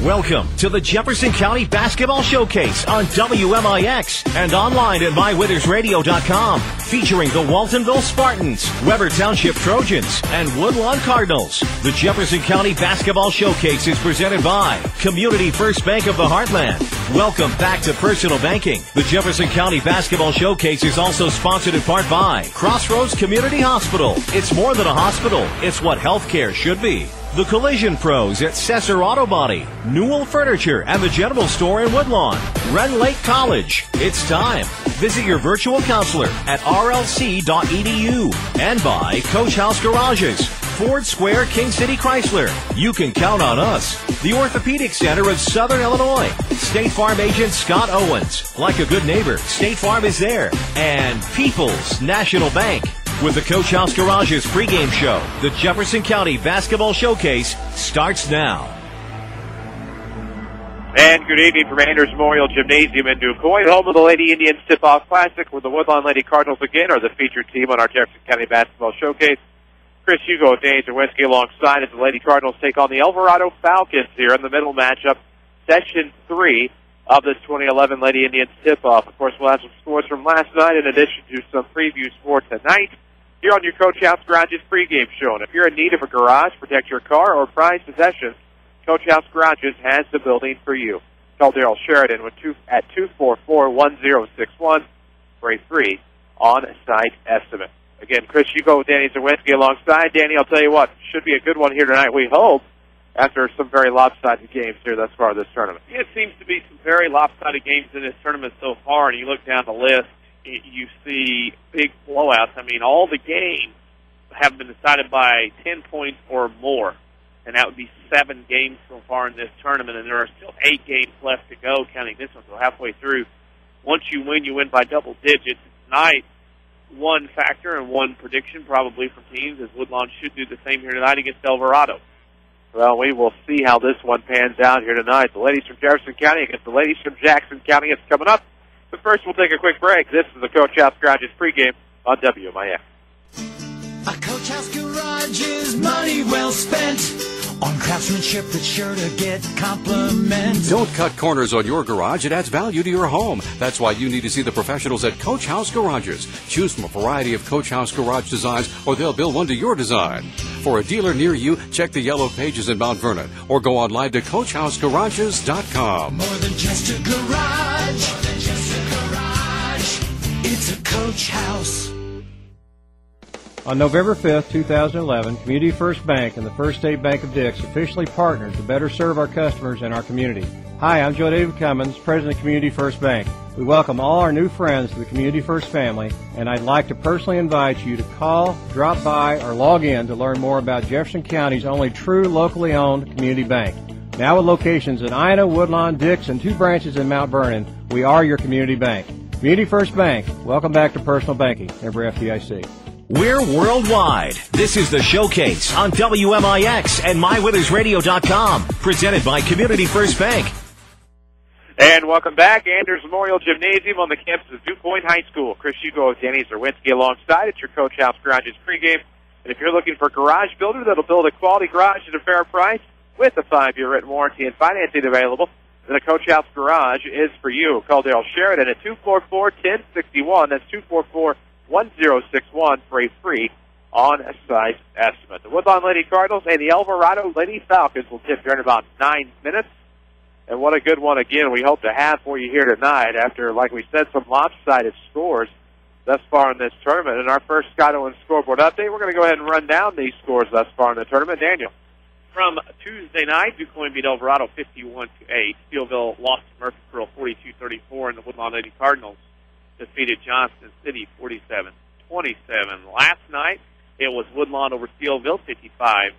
Welcome to the Jefferson County Basketball Showcase on WMIX and online at mywintersradio.com, featuring the Waltonville Spartans, Weber Township Trojans, and Woodlawn Cardinals. The Jefferson County Basketball Showcase is presented by Community First Bank of the Heartland. Welcome back to personal banking. The Jefferson County Basketball Showcase is also sponsored in part by Crossroads Community Hospital. It's more than a hospital. It's what healthcare should be. The Collision Pros at Cesar Auto Body, Newell Furniture, and the General Store in Woodlawn. Ren Lake College. It's time. Visit your virtual counselor at rlc.edu. And by Coach House Garages, Ford Square, King City Chrysler. You can count on us. The Orthopedic Center of Southern Illinois. State Farm agent Scott Owens. Like a good neighbor, State Farm is there. And People's National Bank. With the Coach House Garages pregame show, the Jefferson County Basketball Showcase starts now. And good evening from Anders Memorial Gymnasium in Quoin, home of the Lady Indians Tip-Off Classic, where the Woodlawn Lady Cardinals again are the featured team on our Jefferson County Basketball Showcase. Chris Hugo and Danny Czerwinski alongside as the Lady Cardinals take on the Elverado Falcons here in the middle matchup, Session 3 of this 2011 Lady Indians Tip-Off. Of course, we'll have some scores from last night in addition to some previews for tonight here on your Coach House Garages pregame show. And if you're in need of a garage, protect your car, or prized possessions, Coach House Garages has the building for you. Call Daryl Sheridan at 244-1061 for a free on-site estimate. Again, Chris Hugo with Danny Czerwinski alongside. Danny, I'll tell you what, should be a good one here tonight, we hope, after some very lopsided games here thus far this tournament. It seems to be some very lopsided games in this tournament so far, and you look down the list, you see big blowouts. I mean, all the games have been decided by 10 points or more, and that would be 7 games so far in this tournament, and there are still 8 games left to go, counting this one, so halfway through. Once you win by double digits. Tonight, one factor and one prediction probably from teams is Woodlawn should do the same here tonight against Elverado. Well, we will see how this one pans out here tonight. The ladies from Jefferson County against the ladies from Jackson County. It's coming up. But first, we'll take a quick break. This is the Coach House Garages pregame on WMIX. A Coach House Garage is money well spent on craftsmanship that's sure to get compliments. Don't cut corners on your garage. It adds value to your home. That's why you need to see the professionals at Coach House Garages. Choose from a variety of Coach House Garage designs, or they'll build one to your design. For a dealer near you, check the yellow pages in Mount Vernon, or go online to CoachHouseGarages.com. More than just a garage. More than just a garage. It's a Coach House. On November 5th, 2011, Community First Bank and the First State Bank of Dix officially partnered to better serve our customers and our community. Hi, I'm Joe David Cummins, President of Community First Bank. We welcome all our new friends to the Community First family, and I'd like to personally invite you to call, drop by, or log in to learn more about Jefferson County's only true locally owned community bank. Now with locations in Ina, Woodlawn, Dix, and 2 branches in Mount Vernon, we are your community bank. Community First Bank, welcome back to personal banking. Member FDIC. We're worldwide. This is the Showcase on WMIX and mywintersradio.com, presented by Community First Bank. And welcome back. Anders Memorial Gymnasium on the campus of Quoin High School. Chris Hugo and Danny Czerwinski alongside. It's your Coach House Garages pregame. And if you're looking for a garage builder that'll build a quality garage at a fair price with a 5-year written warranty and financing available, then a Coach House Garage is for you. Call Daryl Sheridan at 244-1061. That's 244-1061 for a free on-site estimate. The Woodlawn Lady Cardinals and the Elverado Lady Falcons will tip here in about 9 minutes. And what a good one, again, we hope to have for you here tonight after, like we said, some lopsided scores thus far in this tournament. In our first Scott Owens scoreboard update, we're going to go ahead and run down these scores thus far in the tournament. Daniel. From Tuesday night, DuQuoin beat Elverado 51-8. Steelville lost to Murfreesboro 42-34, and the Woodlawn Lady Cardinals defeated Johnston City 47-27. Last night, it was Woodlawn over Steelville 55-17,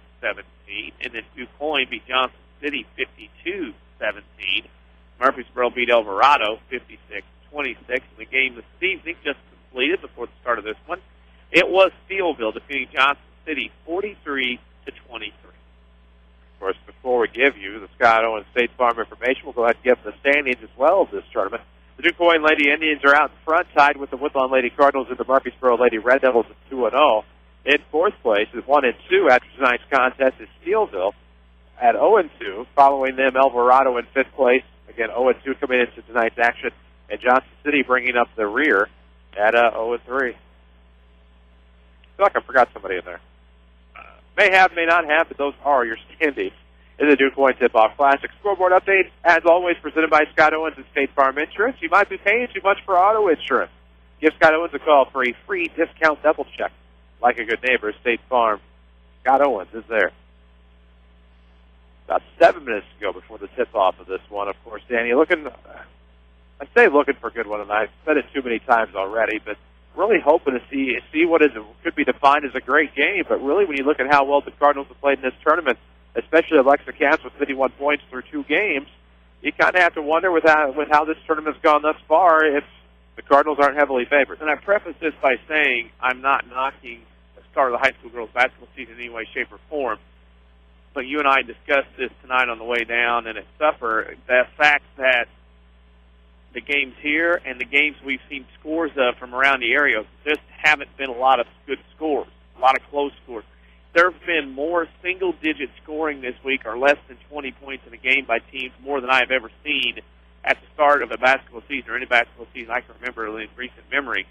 and then DuQuoin beat Johnston City 52-17. Murfreesboro beat Elverado 56-26. And the game this evening just completed before the start of this one. It was Steelville defeating Johnston City 43-23. Of course, before we give you the Scott Owens State Farm information, we'll go ahead and give the standings as well of this tournament. The DuQuoin Lady Indians are out in front, tied with the Woodlawn Lady Cardinals and the Murfreesboro Lady Red Devils at 2-0. In fourth place is 1-2 after tonight's contest is Steelville. at 0-2. Following them, Elverado in 5th place. Again, 0-2 coming into tonight's action. And Johnson City bringing up the rear at 0-3. I feel like I forgot somebody in there. May have, may not have, but those are your standings in the Duke Quoin Tip-Off Classic. Scoreboard update, as always, presented by Scott Owens and State Farm Insurance. You might be paying too much for auto insurance. Give Scott Owens a call for a free discount double check. Like a good neighbor, State Farm. Scott Owens is there. About 7 minutes to go before the tip-off of this one. Of course, Danny, looking, I say looking for a good one, and I've said it too many times already, but really hoping to see what could be defined as a great game. But really, when you look at how well the Cardinals have played in this tournament, especially Alexa Camps with 51 points through 2 games, you kind of have to wonder with how this tournament's gone thus far if the Cardinals aren't heavily favored. And I preface this by saying I'm not knocking the start of the high school girls basketball season in any way, shape, or form. But you and I discussed this tonight on the way down and at supper, the fact that the games here and the games we've seen scores of from around the area just haven't been a lot of good scores, a lot of close scores. There have been more single-digit scoring this week or less than 20 points in a game by teams more than I have ever seen at the start of a basketball season or any basketball season I can remember in recent memory.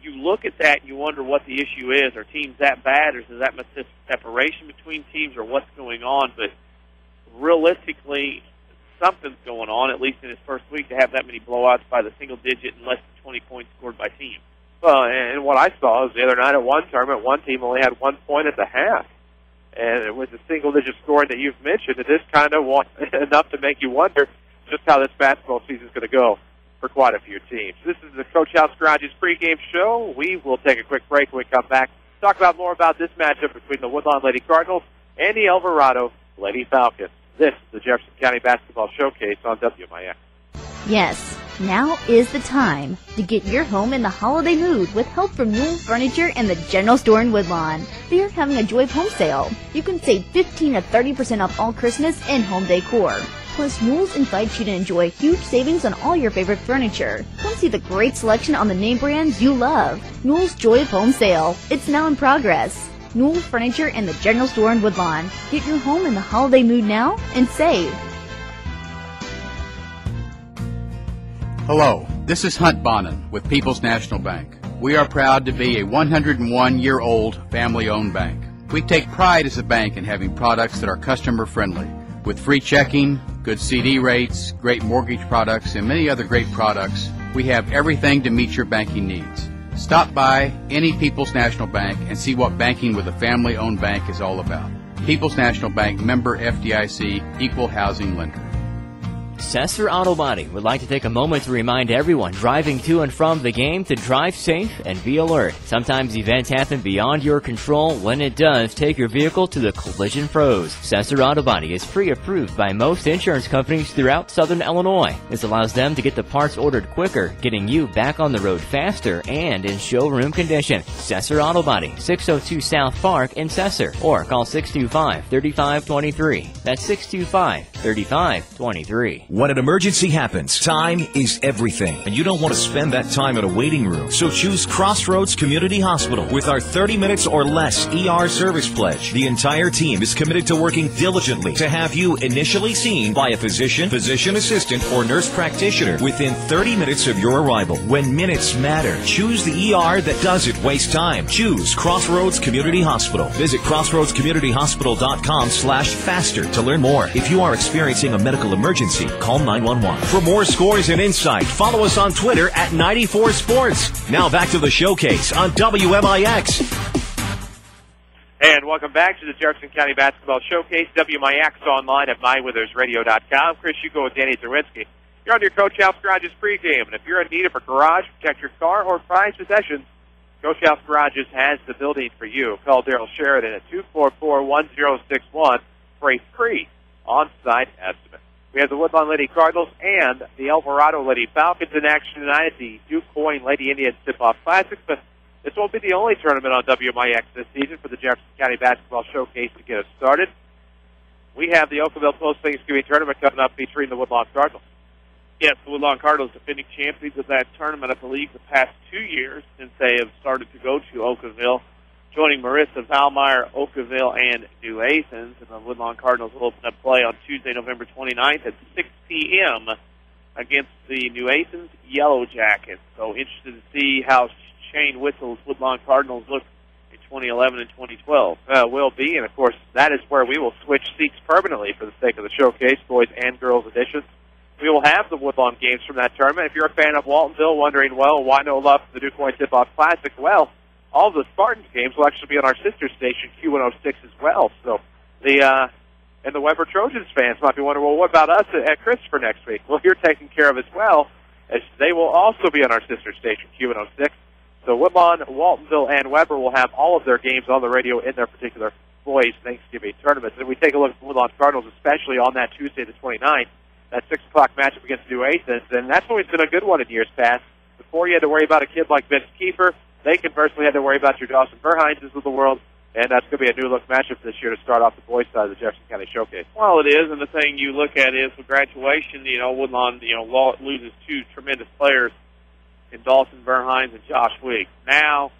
You look at that and you wonder what the issue is. Are teams that bad, or is there that much separation between teams, or what's going on? But realistically, something's going on, at least in his first week, to have that many blowouts by the single digit and less than 20 points scored by teams. Well, and what I saw is the other night at one tournament, one team only had 1 point at the half. And with the single-digit scoring that you've mentioned, it is kind of enough to make you wonder just how this basketball season is going to go for quite a few teams. This is the Coach House Garage's pregame show. We will take a quick break when we come back. Talk about more about this matchup between the Woodlawn Lady Cardinals and the Elverado Lady Falcons. This is the Jefferson County Basketball Showcase on WMIX. Yes, now is the time to get your home in the holiday mood with help from Newell Furniture and the General Store in Woodlawn. They are having a Joy of Home sale. You can save 15 to 30% off all Christmas and home decor. Plus, Newell's invites you to enjoy huge savings on all your favorite furniture. Come see the great selection on the name brands you love. Newell's Joy of Home sale. It's now in progress. Newell Furniture and the General Store in Woodlawn. Get your home in the holiday mood now and save. Hello, this is Hunt Bonin with People's National Bank. We are proud to be a 101-year-old family-owned bank. We take pride as a bank in having products that are customer-friendly. With free checking, good CD rates, great mortgage products, and many other great products, we have everything to meet your banking needs. Stop by any People's National Bank and see what banking with a family-owned bank is all about. People's National Bank, member FDIC, equal housing lender. Sesser Auto Body would like to take a moment to remind everyone driving to and from the game to drive safe and be alert. Sometimes events happen beyond your control. When it does, take your vehicle to the Collision Pros. Sesser Auto Body is pre-approved by most insurance companies throughout Southern Illinois. This allows them to get the parts ordered quicker, getting you back on the road faster and in showroom condition. Sesser Auto Body, 602 South Park in Sesser, or call 625-3523. That's 625-3523. When an emergency happens, time is everything, and you don't want to spend that time in a waiting room. So choose Crossroads Community Hospital with our 30 minutes or less ER service pledge. The entire team is committed to working diligently to have you initially seen by a physician, physician assistant, or nurse practitioner within 30 minutes of your arrival. When minutes matter, choose the ER that doesn't waste time. Choose Crossroads Community Hospital. Visit crossroadscommunityhospital.com/faster to learn more. If you are experiencing a medical emergency, call 911. For more scores and insight, follow us on Twitter at 94Sports. Now back to the showcase on WMIX. And welcome back to the Jefferson County Basketball Showcase, WMIX online at mywithersradio.com. Chris Hugo with Danny Czerwinski. You're on your Coach House Garage's pregame, and if you're in need of a garage, protect your car, or prized possessions, Coach House Garages has the building for you. Call Daryl Sheridan at 244-1061 for a free on-site estimate. We have the Woodlawn Lady Cardinals and the Elverado Lady Falcons in action tonight at the Duke Quoin Lady Indians Tip-Off Classic, but this won't be the only tournament on WMIX this season for the Jefferson County Basketball Showcase to get us started. We have the Oakville Post-Thanksgiving Tournament coming up featuring the Woodlawn Cardinals. Yes, the Woodlawn Cardinals, defending champions of that tournament, I believe, the past 2 years since they have started to go to Oakville. joining Marissa Valmeyer, Oakville, and New Athens. And the Woodlawn Cardinals will open up play on Tuesday, November 29th at 6 p.m. against the New Athens Yellow Jackets. So interested to see how Shane Whistle's Woodlawn Cardinals look in 2011 and 2012. Will be, and of course, that is where we will switch seats permanently for the sake of the showcase, boys and girls editions. We will have the Woodlawn games from that tournament. If you're a fan of Waltonville, wondering, well, why no love for the Quoin Tip-Off Classic? Well, all the Spartans games will actually be on our sister station, Q106, as well. So and the Weber Trojans fans might be wondering, well, what about us at Christopher next week? Well, you're taken care of as well, as they will also be on our sister station, Q106. So Woodlawn, Waltonville, and Weber will have all of their games on the radio in their particular boys Thanksgiving tournaments. And we take a look at the Woodlawn Cardinals, especially on that Tuesday the 29th, that 6 o'clock matchup against New Athens. And that's always been a good one in years past. Before you had to worry about a kid like Vince Kiefer, they conversely had to worry about your Dawson Verheinzes of the world. And that's going to be a new-look matchup this year to start off the boys' side of the Jefferson County Showcase. Well, it is, and the thing you look at is with graduation, Woodlawn, loses two tremendous players in Dawson Verhines and Josh Wiggs. Now,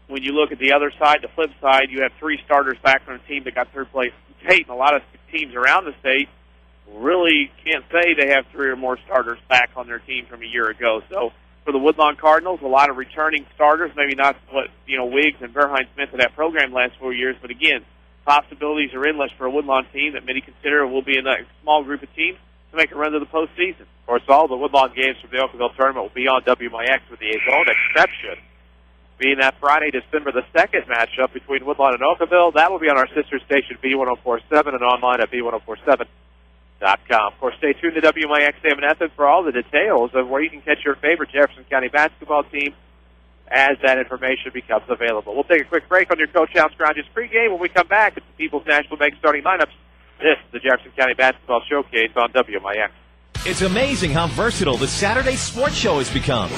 when you look at the other side, the flip side, you have 3 starters back on a team that got third place in the state, and a lot of teams around the state really can't say they have 3 or more starters back on their team from a year ago. So, for the Woodlawn Cardinals, a lot of returning starters, maybe not what, Wiggs and Verhines meant to that program last 4 years, but again, possibilities are endless for a Woodlawn team that many consider will be in a small group of teams to make a run to the postseason. Of course, all the Woodlawn games from the Oakville tournament will be on WMIX with the zone exception being that Friday, December the 2nd matchup between Woodlawn and Oakville. That will be on our sister station, B1047, and online at B1047.com. Of course, stay tuned to WMIX Sam and Ethan for all the details of where you can catch your favorite Jefferson County basketball team as that information becomes available. We'll take a quick break on your Coach House Garage's pregame. When we come back, it's the People's National Bank starting lineups. This is the Jefferson County Basketball Showcase on WMIX. It's amazing how versatile the Saturday Sports Show has become.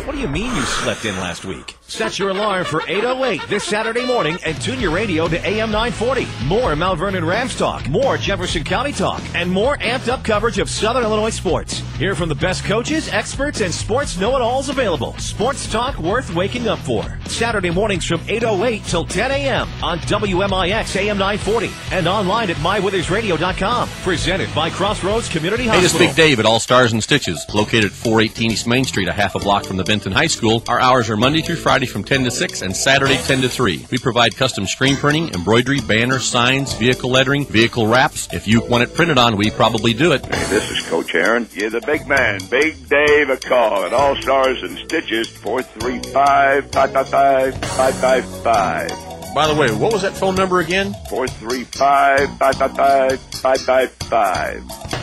What do you mean you slept in last week? Set your alarm for 8:08 this Saturday morning and tune your radio to AM 940. More Mount Vernon Rams talk, more Jefferson County talk, and more amped-up coverage of Southern Illinois sports. Hear from the best coaches, experts, and sports know-it-alls available. Sports talk worth waking up for. Saturday mornings from 8:08 till 10 a.m. on WMIX AM 940 and online at mywithersradio.com. Presented by Crossroads Community Hospital. Hey, this is Big Dave at All Stars and Stitches, located at 418 East Main Street, a half a block from the Benton High School. Our hours are Monday through Friday from 10 to 6 and Saturday 10 to 3. We provide custom screen printing, embroidery, banners, signs, vehicle lettering, vehicle wraps. If you want it printed on, we probably do it. Hey, this is Coach Aaron. Give the big man, Big Dave, a call at All Stars and Stitches, 435-555-555. By the way, what was that phone number again? 435-555-555.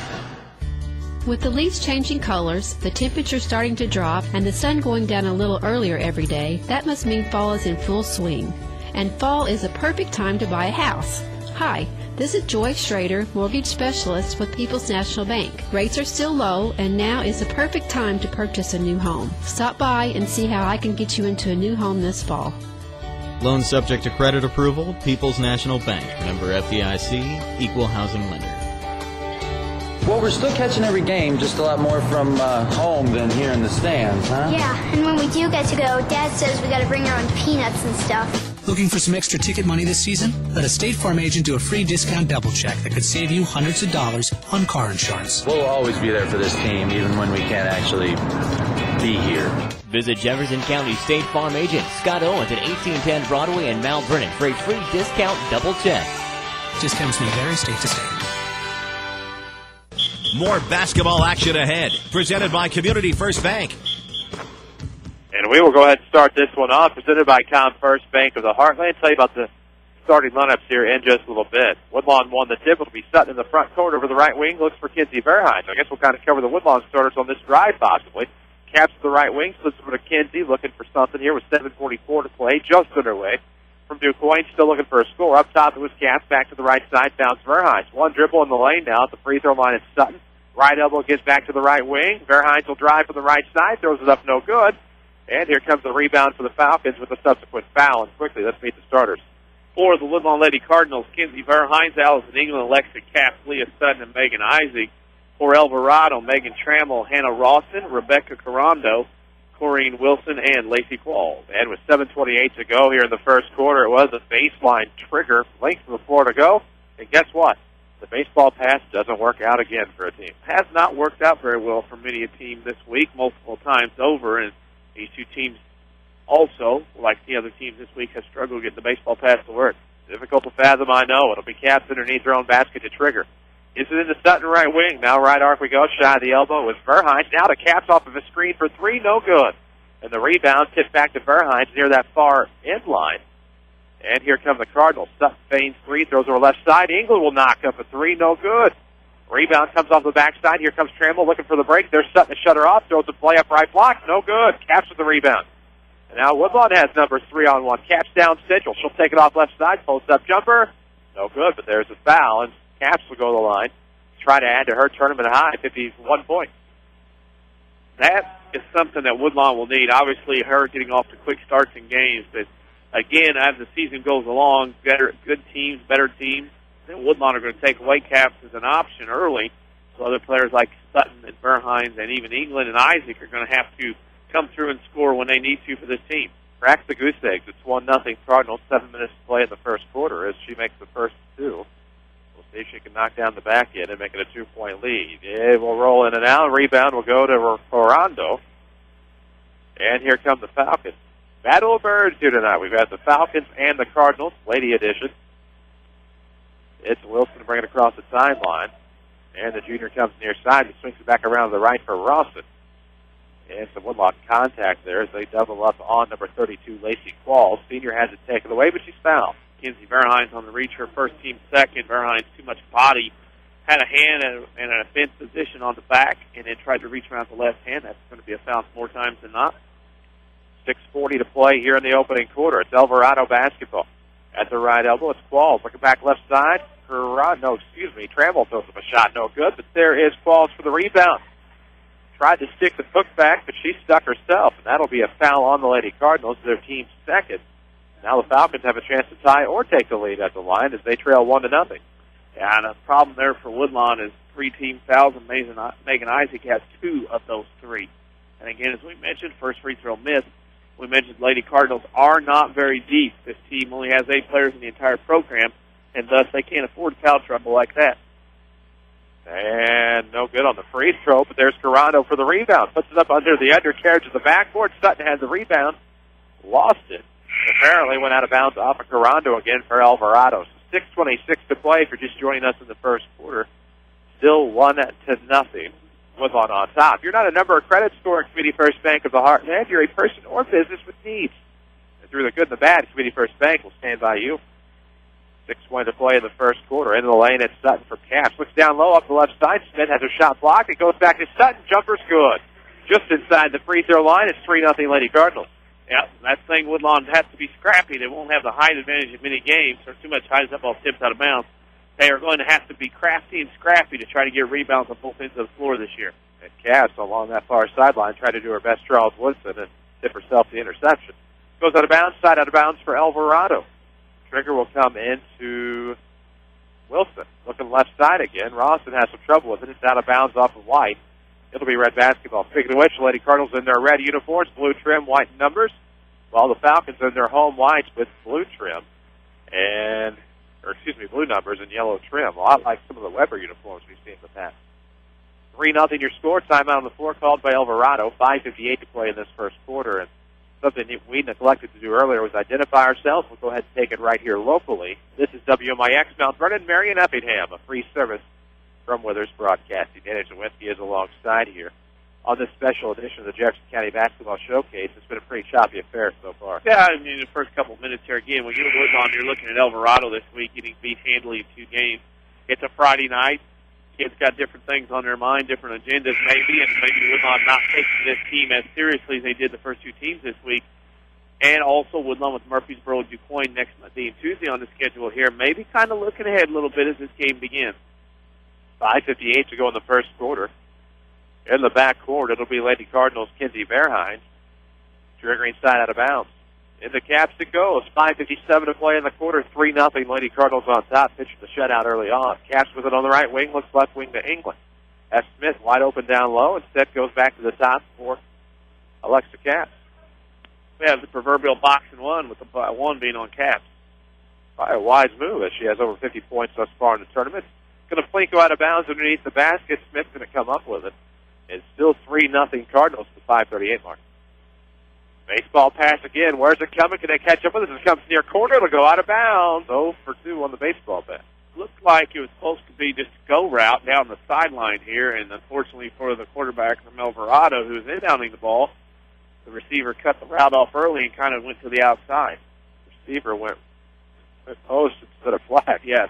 With the leaves changing colors, the temperature starting to drop, and the sun going down a little earlier every day, that must mean fall is in full swing. And fall is a perfect time to buy a house. Hi, this is Joy Schrader, mortgage specialist with People's National Bank. Rates are still low, and now is the perfect time to purchase a new home. Stop by and see how I can get you into a new home this fall. Loan subject to credit approval, People's National Bank. Member FDIC, Equal Housing Lender. Well, we're still catching every game, just a lot more from home than here in the stands, huh? Yeah, and when we do get to go, Dad says we got to bring our own peanuts and stuff. Looking for some extra ticket money this season? Let a State Farm agent do a free discount double check that could save you hundreds of dollars on car insurance. We'll always be there for this team, even when we can't actually be here. Visit Jefferson County State Farm agent Scott Owens at 1810 Broadway in Mount Vernon for a free discount double check. Discounts may vary state to state. More basketball action ahead, presented by Community First Bank. And we will go ahead and start this one off, presented by First Bank of the Heartland. Tell you about the starting lineups here in just a little bit. Woodlawn won the tip. It'll be Sutton in the front court over the right wing. Looks for Kinsey Verhines. I guess we'll kind of cover the Woodlawn starters on this drive, possibly. Caps to the right wing, slips over to Kinsey, looking for something here with 7:44 to play, just underway. From Quoin, still looking for a score. Up top, it was Caps. Back to the right side, bounce Verhines. One dribble in the lane now at the free throw line. It's Sutton. Right elbow gets back to the right wing. Verhines will drive from the right side, throws it up, no good. And here comes the rebound for the Falcons with a subsequent foul. And quickly, let's meet the starters. For the Woodlawn Lady Cardinals, Kinsey Verhines, Allison England, Alexa Caps, Leah Sutton, and Megan Isaac. For Elverado, Megan Trammell, Hannah Rawson, Rebecca Carando, Corrine Wilson, and Lacey Qualls. And with 7:28 to go here in the first quarter, it was a baseline trigger, length of the floor to go. And guess what? The baseball pass doesn't work out again for a team. Has not worked out very well for many a team this week, multiple times over. And these two teams also, like the other teams this week, have struggled getting the baseball pass to work. Difficult to fathom, I know. It'll be Caps underneath their own basket to trigger. Is it into Sutton right wing? Now right arc we go. Shy of the elbow with Verhines. Now the Caps off of a screen for three. No good. And the rebound tipped back to Verhines near that far end line. And here come the Cardinals. Sutton feigns three. Throws over left side. England will knock up a three. No good. Rebound comes off the backside. Here comes Trammell looking for the break. There's Sutton to shut her off. Throws a play up right block. No good. Caps with the rebound. And now Woodlawn has number 3-on-1. Caps down central. She'll take it off left side. Post up jumper. No good, but there's a foul. And Caps will go to the line. Try to add to her tournament high, 51 points. That is something that Woodlawn will need. Obviously, her getting off to quick starts in games. But, again, as the season goes along, good teams, better teams, then Woodlawn are going to take away Caps as an option early. So other players like Sutton and Verhines and even England and Isaac are going to have to come through and score when they need to for this team. Cracks the goose eggs. It's 1-0 Cardinals, 7 minutes to play in the first quarter as she makes the first two. We'll see if she can knock down the back end and make it a 2-point lead. It will roll in and out. Rebound will go to Orlando. And here come the Falcons. Battle of Birds here tonight. We've got the Falcons and the Cardinals, lady edition. It's Wilson to bring it across the sideline. And the junior comes near side and swings it back around to the right for Rawson. And some Woodlawn contact there as they double up on number 32, Lacey Qualls. Senior has it taken away, but she's fouled. Kinsey Verhines on the reach, her first team second. Verhines too much body, had a hand and an offense position on the back, and then tried to reach around the left hand. That's going to be a foul more times than not. 6:40 to play here in the opening quarter. It's Elverado basketball. At the right elbow, it's Qualls. Looking back left side. Trammell throws up a shot. No good, but there is Qualls for the rebound. Tried to stick the hook back, but she stuck herself, and that'll be a foul on the Lady Cardinals, their team's second. Now the Falcons have a chance to tie or take the lead at the line as they trail 1-0. Yeah, and the problem there for Woodlawn is 3-team fouls, and Megan Isaac has 2 of those 3. And again, as we mentioned, first free throw missed. We mentioned Lady Cardinals are not very deep. This team only has 8 players in the entire program, and thus they can't afford foul trouble like that. And no good on the free throw, but there's Carrano for the rebound. Puts it up under the undercarriage of the backboard. Sutton has the rebound. Lost it. Apparently went out of bounds off of Carrano again for Elverado. So 6:26 to play if you're just joining us in the first quarter. Still 1-0. Woodlawn on top. You're not a number or credit scoring Community First Bank of the Heartland. You're a person or business with needs. And through the good and the bad, Community First Bank will stand by you. 6-1 to play in the first quarter. Into the lane, it's Sutton for Caps. Looks down low up the left side. Smith has her shot blocked. It goes back to Sutton. Jumper's good. Just inside the free throw line, it's 3-0 Lady Cardinals. Yeah, that thing Woodlawn has to be scrappy. They won't have the height advantage in many games, or too much height up ball tips out of bounds. They are going to have to be crafty and scrappy to try to get rebounds on both ends of the floor this year. And Cass, along that far sideline, tried to do her best, Charles Woodson, and tip herself the interception. Goes out of bounds, side out of bounds for Elverado. Trigger will come into Wilson. Looking left side again. Rawson has some trouble with it. It's out of bounds off of White. It'll be red basketball. Speaking of which, the Lady Cardinals in their red uniforms, blue trim, white numbers, while the Falcons in their home whites with blue trim blue numbers and yellow trim. A lot like some of the Weber uniforms we've seen in the past. 3-0 your score. Timeout on the floor called by Elverado. 5:58 to play in this first quarter. And something we neglected to do earlier was identify ourselves. We'll go ahead and take it right here locally. This is WMIX Mount Vernon, Marion, Effingham, a free service from Withers Broadcasting. Danny Czerwinski is alongside here on this special edition of the Jefferson County Basketball Showcase. It's been a pretty choppy affair so far. Yeah, I mean, the first couple of minutes here, again, when you're Woodlawn, you're looking at Elverado this week getting beat handily in 2 games. It's a Friday night. Kids got different things on their mind, different agendas maybe, and maybe Woodlawn not taking this team as seriously as they did the first 2 teams this week. And also Woodlawn with Murfreesboro and DuQuoin next Monday and Tuesday on the schedule here, maybe kind of looking ahead a little bit as this game begins. 5:58 to go in the first quarter. In the backcourt, it'll be Lady Cardinals' Kinsey Verhines, triggering side out of bounds. In the Caps it goes. 5:57 to play in the quarter. 3-0 Lady Cardinals on top. Pitched the shutout early on. Caps with it on the right wing. Looks left wing to England. S. Smith wide open down low. Instead goes back to the top for Alexa Caps. We have the proverbial box and one, with the one being on Caps. Probably a wise move, as she has over 50 points thus far in the tournament. Going to flink go out of bounds underneath the basket. Smith's going to come up with it. It's still 3-0 Cardinals to the 5:38 mark. Baseball pass again. Where's it coming? Can they catch up with it? As it comes near corner, it'll go out of bounds. 0 for 2 on the baseball bat. Looked like it was supposed to be just a go route down the sideline here, and unfortunately for the quarterback from Elverado, who was inbounding the ball, the receiver cut the route off early and kind of went to the outside. The receiver went post instead of flag, yes.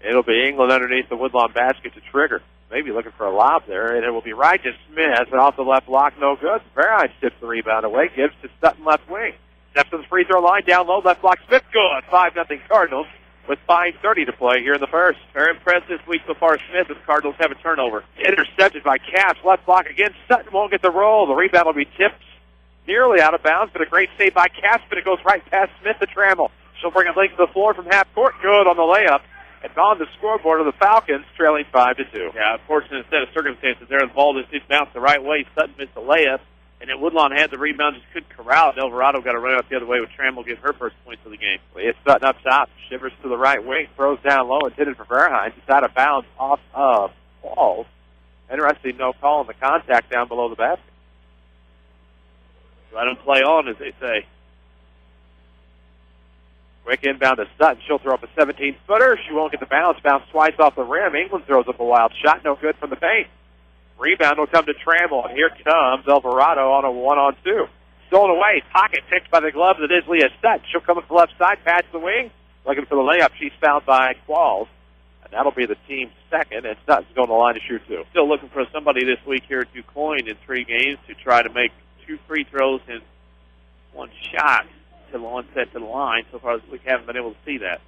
It'll be England underneath the Woodlawn basket to trigger. Maybe looking for a lob there, and it will be right to Smith, and off the left block, no good. Verheyen tips the rebound away, gives to Sutton left wing. Steps to the free throw line, down low, left block, Smith, good. 5-0 Cardinals with 5:30 to play here in the first. Very impressive this week so far, Smith, as the Cardinals have a turnover. Intercepted by Caps, left block again. Sutton won't get the roll. The rebound will be tipped nearly out of bounds, but a great save by Caps, but it goes right past Smith to Trammell. She'll bring it length to the floor from half court. Good on the layup. And on the scoreboard of the Falcons, trailing 5-2. Yeah, unfortunate set of circumstances there. The ball just didn't bounce the right way. Sutton missed the layup. And then Woodlawn had the rebound, just couldn't corral it. Elverado got to run out the other way with Trammell getting her first points of the game. Well, it's Sutton up top. Shivers to the right wing. Throws down low. Intended for Verheyen. It's out of bounds off of Walls. Interesting no call on the contact down below the basket. Let them play on, as they say. Quick inbound to Sutton. She'll throw up a 17-footer. She won't get the bounce. Bounce twice off the rim. England throws up a wild shot. No good from the paint. Rebound will come to Trammell. And here comes Elverado on a 1-on-2. Stolen away. Pocket picked by the glove that is Leah Sutton. She'll come up the left side. Pass the wing. Looking for the layup. She's fouled by Qualls. And that'll be the team's second. And Sutton's going to the line to shoot 2. Still looking for somebody this week here at Quoin in 3 games to try to make 2 free throws and 1 shot to the one set to the line. So far, we haven't been able to see that.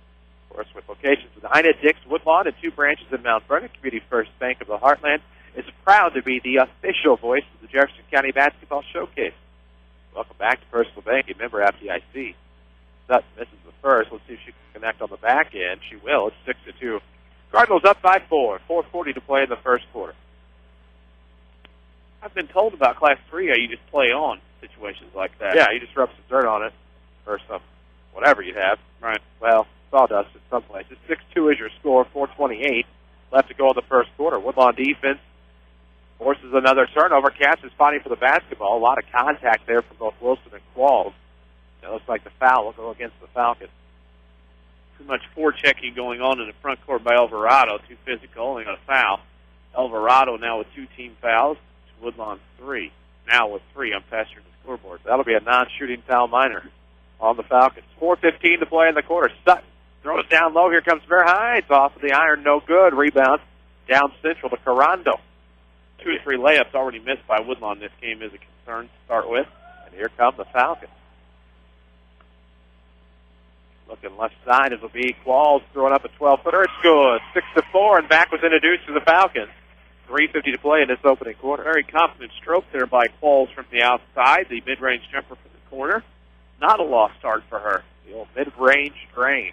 Of course, with locations in Ina, Dix, Woodlawn, and 2 branches in Mount Vernon, Community First Bank of the Heartland is proud to be the official voice of the Jefferson County Basketball Showcase. Welcome back to Personal Banking, member FDIC. Sutton misses the first. Let's see if she can connect on the back end. She will. It's 6-2. Cardinals up by 4. 4:40 to play in the first quarter. I've been told about Class 3 how you just play on situations like that. Yeah, you just rub some dirt on it. Or some, whatever you have. Right. Well, sawdust in some places. 6-2 is your score, 4:28 left to go in the first quarter. Woodlawn defense forces another turnover. Cass is fighting for the basketball. A lot of contact there from both Wilson and Qualls. It looks like the foul will go against the Falcons. Too much forechecking going on in the front court by Elverado. Too physical, only got a foul. Elverado now with 2 team fouls. Woodlawn 3. Now with 3 on faster than the scoreboard. That'll be a non-shooting foul minor on the Falcons. 4:15 to play in the quarter. Sutton throws down low. Here comes Verheyen. It's off of the iron. No good. Rebound down central to Carando. 2 or 3 layups already missed by Woodlawn. This game is a concern to start with. And here come the Falcons. Looking left side. It'll be Qualls throwing up a 12-footer. It's good. 6-4, and back was introduced to the Falcons. 3:50 to play in this opening quarter. Very confident stroke there by Qualls from the outside. The mid-range jumper from the corner. Not a lost start for her. The old mid-range drain.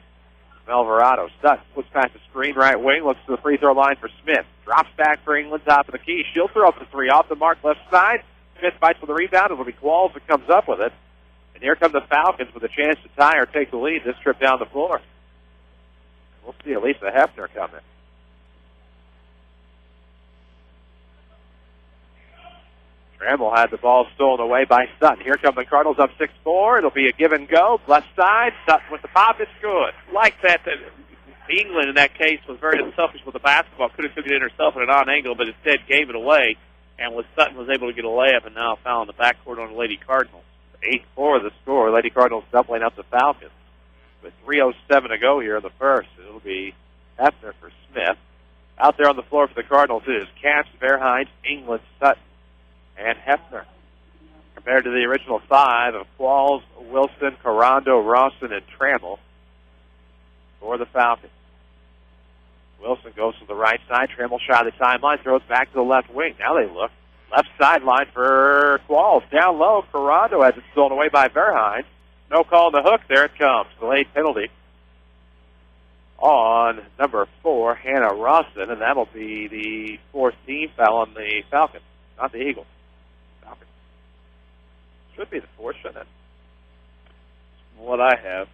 Elverado. Sutton puts past the screen right wing. Looks to the free throw line for Smith. Drops back for England. Top of the key. She'll throw up the 3 off the mark left side. Smith fights for the rebound. It'll be Qualls that comes up with it. And here come the Falcons with a chance to tie or take the lead this trip down the floor. We'll see Elisa Hefner coming. Trammell had the ball stolen away by Sutton. Here come the Cardinals up 6-4. It'll be a give and go. Left side. Sutton with the pop. It's good. Like that England in that case was very unselfish with the basketball. Could have took it in herself at an odd angle, but instead gave it away. And with Sutton was able to get a layup and now foul in the backcourt on the Lady Cardinals. 8-4 the score. Lady Cardinals doubling up the Falcons. With 3:07 to go here in the first. It'll be Hefner for Smith. Out there on the floor for the Cardinals is Caps, Verheyen, England, Sutton, and Hefner. Compared to the original 5 of Qualls, Wilson, Carando, Rawson, and Trammell for the Falcons. Wilson goes to the right side. Trammell shy of the timeline, throws back to the left wing. Now they look. Left sideline for Qualls. Down low, Carando has it stolen away by Verheyen. No call on the hook. There it comes. Delayed penalty on number 4, Hannah Rawson, and that'll be the 4th team foul on the Falcons, not the Eagles. Falcons. Should be the fourth, shouldn't it? What I have.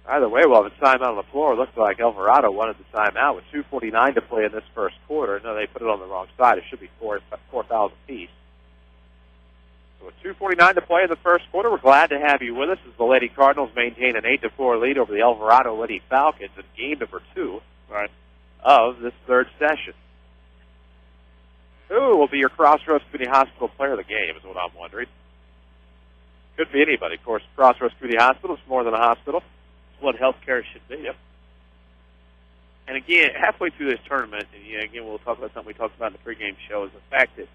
Either way, we'll have a timeout on the floor. It looks like Elverado wanted the timeout with 2:49 to play in this first quarter. No, they put it on the wrong side. It should be four fouls apiece. So with 2:49 to play in the first quarter, we're glad to have you with us as the Lady Cardinals maintain an 8-4 lead over the Elverado Lady Falcons in game number 2 of this third session. Who will be your Crossroads Community Hospital player of the game is what I'm wondering. Could be anybody. Of course, Crossroads Community Hospital is more than a hospital. It's what healthcare should be. Yep. And again, halfway through this tournament, and again, we'll talk about something we talked about in the pregame show, is the fact that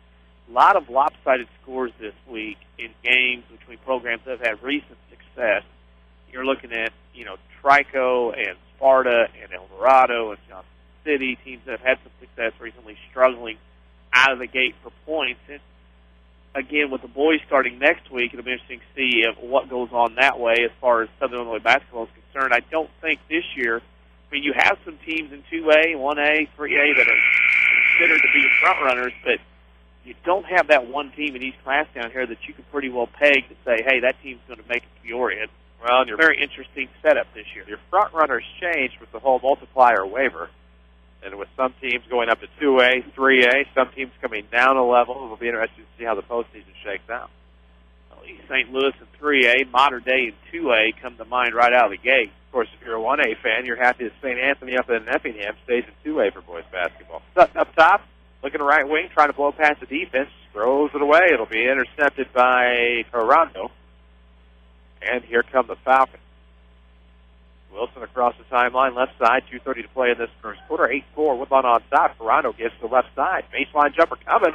a lot of lopsided scores this week in games between programs that have had recent success. You're looking at, Trico and Sparta and Elverado and Johnson City, teams that have had some success recently struggling out of the gate for points. And again, with the boys starting next week, it'll be interesting to see what goes on that way as far as Southern Illinois basketball is concerned. I don't think this year, you have some teams in 2A, 1A, 3A that are considered to be front runners, but you don't have that one team in each class down here that you can pretty well peg to say, hey, that team's going to make it Peoria. Well, it's a very interesting setup this year. Your front runners changed with the whole multiplier waiver. And with some teams going up to 2A, 3A, some teams coming down a level, it'll be interesting to see how the postseason shakes out. Well, East St. Louis in 3A, Modern Day in 2A come to mind right out of the gate. Of course, if you're a 1A fan, you're happy that St. Anthony up in Effingham stays in 2A for boys basketball. Sutton up top, looking to right wing, trying to blow past the defense, throws it away. It'll be intercepted by Toronto. And here come the Falcons. Wilson across the timeline, left side, 2:30 to play in this first quarter. 8-4, Woodlawn on top. Toronto gets to the left side. Baseline jumper coming.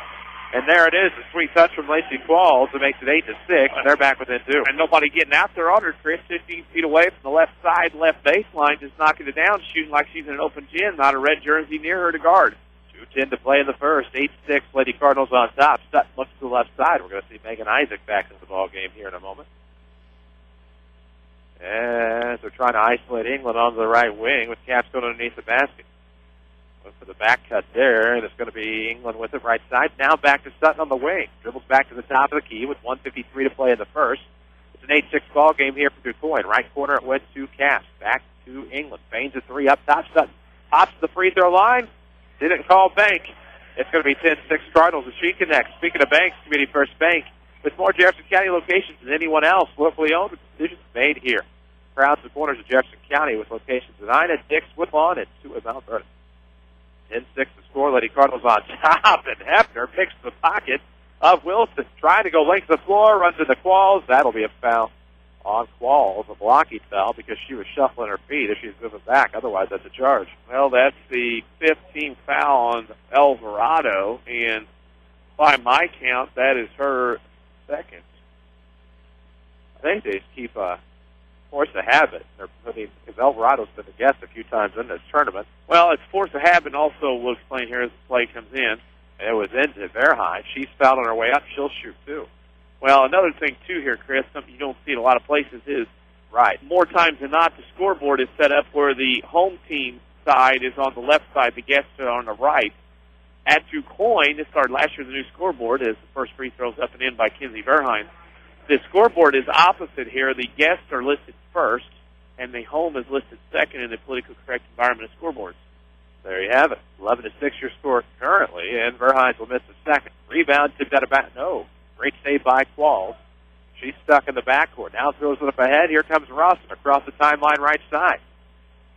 And there it is, a sweet touch from Lacey Qualls. It makes it 8-6, and they're back within 2. And nobody getting out there on her, Chris. 15 feet away from the left side, left baseline, just knocking it down, shooting like she's in an open gym, not a red jersey near her to guard. 2:10 to play in the first. 8-6, Lady Cardinals on top. Sutton looks to the left side. We're going to see Megan Isaac back into the ball game here in a moment. And they're trying to isolate England onto the right wing with Caps going underneath the basket. Look for the back cut there, and it's going to be England with it right side. Now back to Sutton on the wing. Dribbles back to the top of the key with 1:53 to play in the first. It's an 8-6 ball game here for Quoin. Right corner, it went to Caps. Back to England. Feigns a 3 up top. Sutton pops to the free throw line. Didn't call bank. It's going to be 10-6 Cardinals as she connects. Speaking of banks, Community First Bank, with more Jefferson County locations than anyone else, locally owned, decisions made here. Crowds the corners of Jefferson County with locations at Ina, Dix, Woodlawn, and 2 at Mount Vernon. 10-6 the score. Lady Cardinals on top, and Hefner picks the pocket of Wilson. Trying to go length of the floor, runs into Qualls. That'll be a foul on Qualls, a blocking foul, because she was shuffling her feet if she's moving back. Otherwise, that's a charge. Well, that's the 15th foul on Elverado, and by my count, that is her second. I think they just keep force of habit. Because Elverado's been a guest a few times in this tournament. Well, it's force of habit, and also we'll explain here as the play comes in. And it was into Verheyen. She's fouled on her way up. She'll shoot, too. Well, another thing, too, here, Chris, something you don't see in a lot of places is, more times than not, the scoreboard is set up where the home team side is on the left side, the guests are on the right. At Quoin, this started last year, the new scoreboard, is the first free throws up and in by Kinsey Verheyen. The scoreboard is opposite here. The guests are listed first, and the home is listed second in the politically correct environment of scoreboards. There you have it. 11-6 your score currently, and Verheyen will miss the second. Rebound tipped out of back. No. Great save by Qualls. She's stuck in the backcourt. Now throws it up ahead. Here comes Rawson across the timeline right side.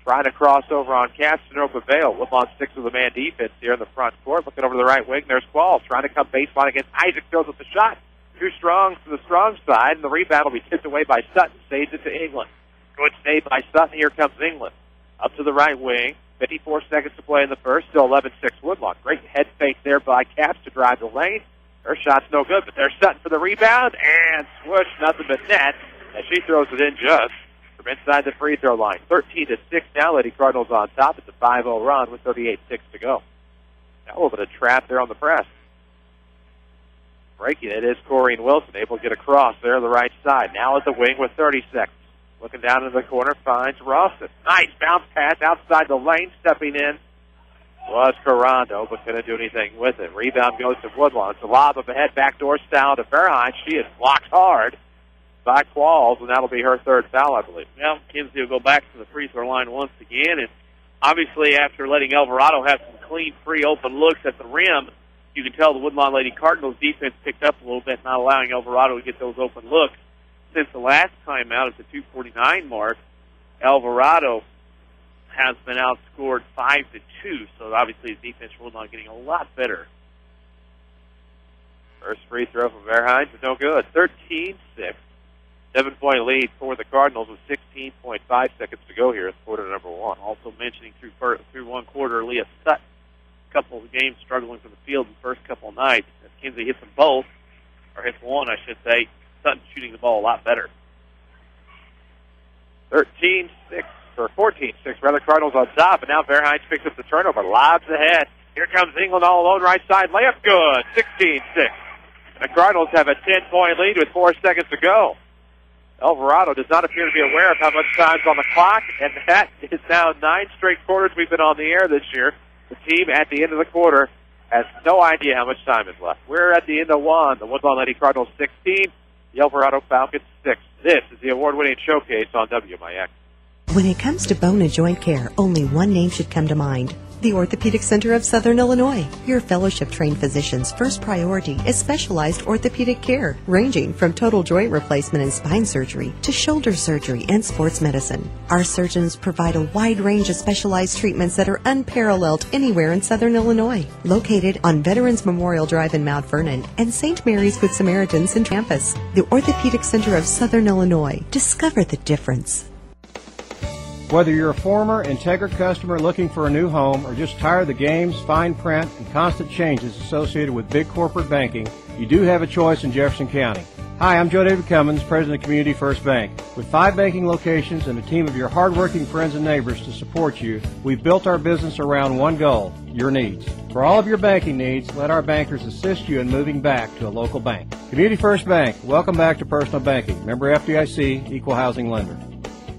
Trying to cross over on Caps to Nova Vale. Woodlawn sticks with the man defense here in the front court. Looking over the right wing. There's Qualls trying to come baseline against Isaac. Throws up the shot. Too strong to the strong side, and the rebound will be tipped away by Sutton. Saves it to England. Good save by Sutton. Here comes England. Up to the right wing. 54 seconds to play in the first. Still 11-6 Woodlawn. Great head fake there by Caps to drive the lane. Her shot's no good, but there's Sutton for the rebound, and swoosh, nothing but net, and she throws it in just from inside the free throw line. 13-6 now. Lady Cardinals on top. It's a 5-0 run with 38-6 to go. Now a little bit of trap there on the press. Breaking it is Corrine Wilson, able to get across there on the right side. Now at the wing with 30 seconds. Looking down into the corner, finds Rawson. Nice bounce pass outside the lane, stepping in was Carando, but couldn't do anything with it. Rebound goes to Woodlawn. It's a lob up ahead, backdoor style to Fairhine. She is blocked hard by Qualls, and that'll be her third foul, I believe. Well, Kinsey will go back to the free throw line once again, and obviously after letting Elverado have some clean, free, open looks at the rim, you can tell the Woodlawn Lady Cardinals defense picked up a little bit, not allowing Elverado to get those open looks. Since the last timeout at the 2:49 mark, Elverado has been outscored 5-2, so obviously the defense for Woodlawn getting a lot better. First free throw from Verhines is no good. 13-6. 7-point lead for the Cardinals with 16.5 seconds to go here in quarter number one. Also mentioning through one quarter, Leah Sutton, a couple of games struggling from the field in the first couple of nights. As Kinsey hits them both, or hits one, I should say, Sutton shooting the ball a lot better. 13-6, or 14-6, rather, Cardinals on top, and now Verhines picks up the turnover, lobs ahead. Here comes England all alone, right side, layup good, 16-6. The Cardinals have a 10-point lead with 4 seconds to go. Elverado does not appear to be aware of how much time's on the clock, and that is now 9 straight quarters we've been on the air this year. The team at the end of the quarter has no idea how much time is left. We're at the end of one. The Woodlawn Lady Cardinals 16, the Elverado Falcons 6. This is the award-winning showcase on WMIX. When it comes to bone and joint care, only one name should come to mind. The Orthopedic Center of Southern Illinois. Your fellowship-trained physician's first priority is specialized orthopedic care, ranging from total joint replacement and spine surgery to shoulder surgery and sports medicine. Our surgeons provide a wide range of specialized treatments that are unparalleled anywhere in Southern Illinois. Located on Veterans Memorial Drive in Mount Vernon and St. Mary's Good Samaritans in campus. The Orthopedic Center of Southern Illinois. Discover the difference. Whether you're a former Integra customer looking for a new home or just tired of the games, fine print, and constant changes associated with big corporate banking, you do have a choice in Jefferson County. Hi, I'm Joe David Cummins, President of Community First Bank. With 5 banking locations and a team of your hardworking friends and neighbors to support you, we've built our business around one goal, your needs. For all of your banking needs, let our bankers assist you in moving back to a local bank. Community First Bank, welcome back to personal banking. Member FDIC, Equal Housing Lender.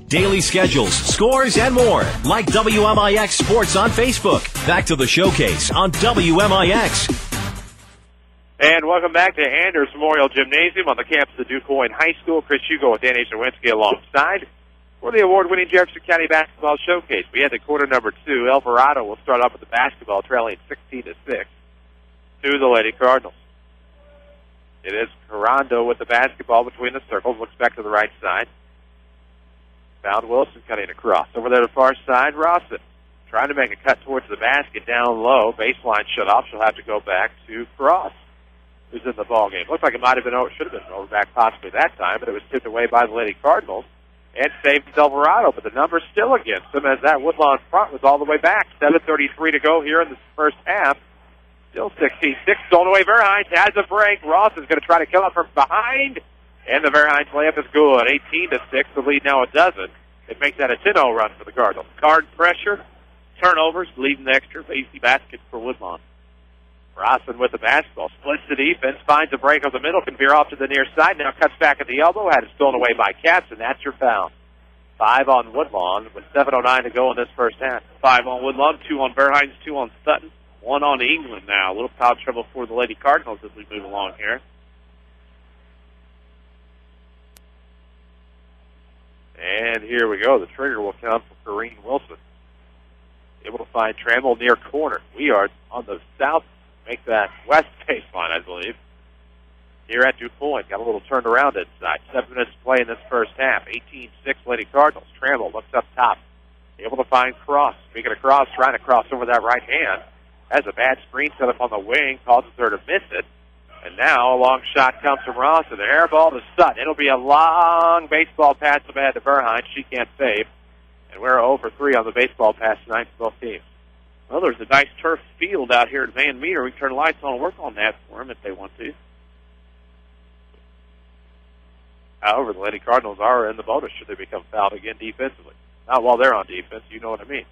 Daily schedules, scores, and more. Like WMIX Sports on Facebook. Back to the showcase on WMIX. And welcome back to Anders Memorial Gymnasium on the campus of Quoin High School. Chris Hugo and Danny Czerwinski alongside for the award-winning Jefferson County Basketball Showcase. We had the quarter number 2. Elverado will start off with the basketball, trailing 16-6 to the Lady Cardinals. It is Carando with the basketball between the circles. Looks back to the right side. Found Wilson cutting across. Over there to the far side, Rawson trying to make a cut towards the basket down low. Baseline shut off. She'll have to go back to Cross, who's in the ball game. Looks like it might have been over, should have been over back possibly that time, but it was tipped away by the Lady Cardinals and saved Elverado. But the number's still against them as that Woodlawn front was all the way back. 7:33 to go here in the first half. Still 16-6. Stolen away. Verhines has a break. Ross is going to try to kill it from behind. And the Verhines layup is good. 18-6. The lead now a dozen. It makes that a 10-0 run for the Cardinals. Card pressure, turnovers, leading the extra easy basket for Woodlawn. Rosson with the basketball. Splits the defense. Finds a break on the middle. Can veer off to the near side. Now cuts back at the elbow. Had it stolen away by Katz, and that's your foul. 5 on Woodlawn with 7:09 to go in this first half. 5 on Woodlawn, 2 on Verhines, 2 on Sutton, 1 on England now. A little foul trouble for the Lady Cardinals as we move along here. And here we go. The trigger will come from Corrine Wilson. Able to find Trammell near corner. We are on the south, make that west baseline, I believe. Here at DuPont. Got a little turned around inside. 7 minutes to play in this first half. 18-6 Lady Cardinals. Trammell looks up top. Able to find Cross. Speaking of Cross, trying to cross over that right hand. Has a bad screen set up on the wing. Causes her to miss it. And now a long shot comes from Ross, and the air ball to Sutton. It'll be a long baseball pass up ahead to Verhines. She can't save. And we're 0 for 3 on the baseball pass tonight for both teams. Well, there's a nice turf field out here at Van Meter. We can turn the lights on and work on that for them if they want to. However, the Lady Cardinals are in the bonus should they become fouled again defensively. Not while they're on defense, you know what I mean.